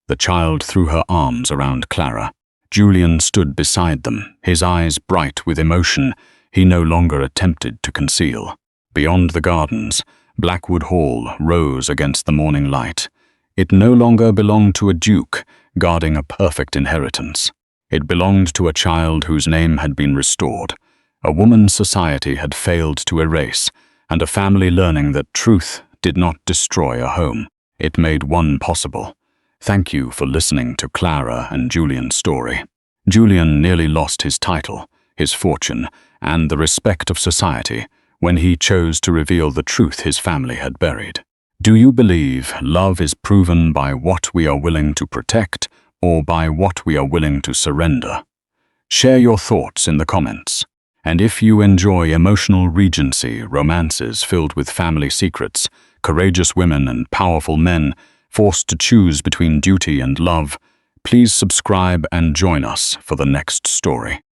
The child threw her arms around Clara. Julian stood beside them, his eyes bright with emotion he no longer attempted to conceal. Beyond the gardens, Blackwood Hall rose against the morning light. It no longer belonged to a duke guarding a perfect inheritance. It belonged to a child whose name had been restored, a woman society had failed to erase, and a family learning that truth did not destroy a home. It made one possible. Thank you for listening to Clara and Julian's story. Julian nearly lost his title, his fortune, and the respect of society when he chose to reveal the truth his family had buried. Do you believe love is proven by what we are willing to protect or by what we are willing to surrender? Share your thoughts in the comments. And if you enjoy emotional Regency romances filled with family secrets, courageous women and powerful men forced to choose between duty and love, please subscribe and join us for the next story.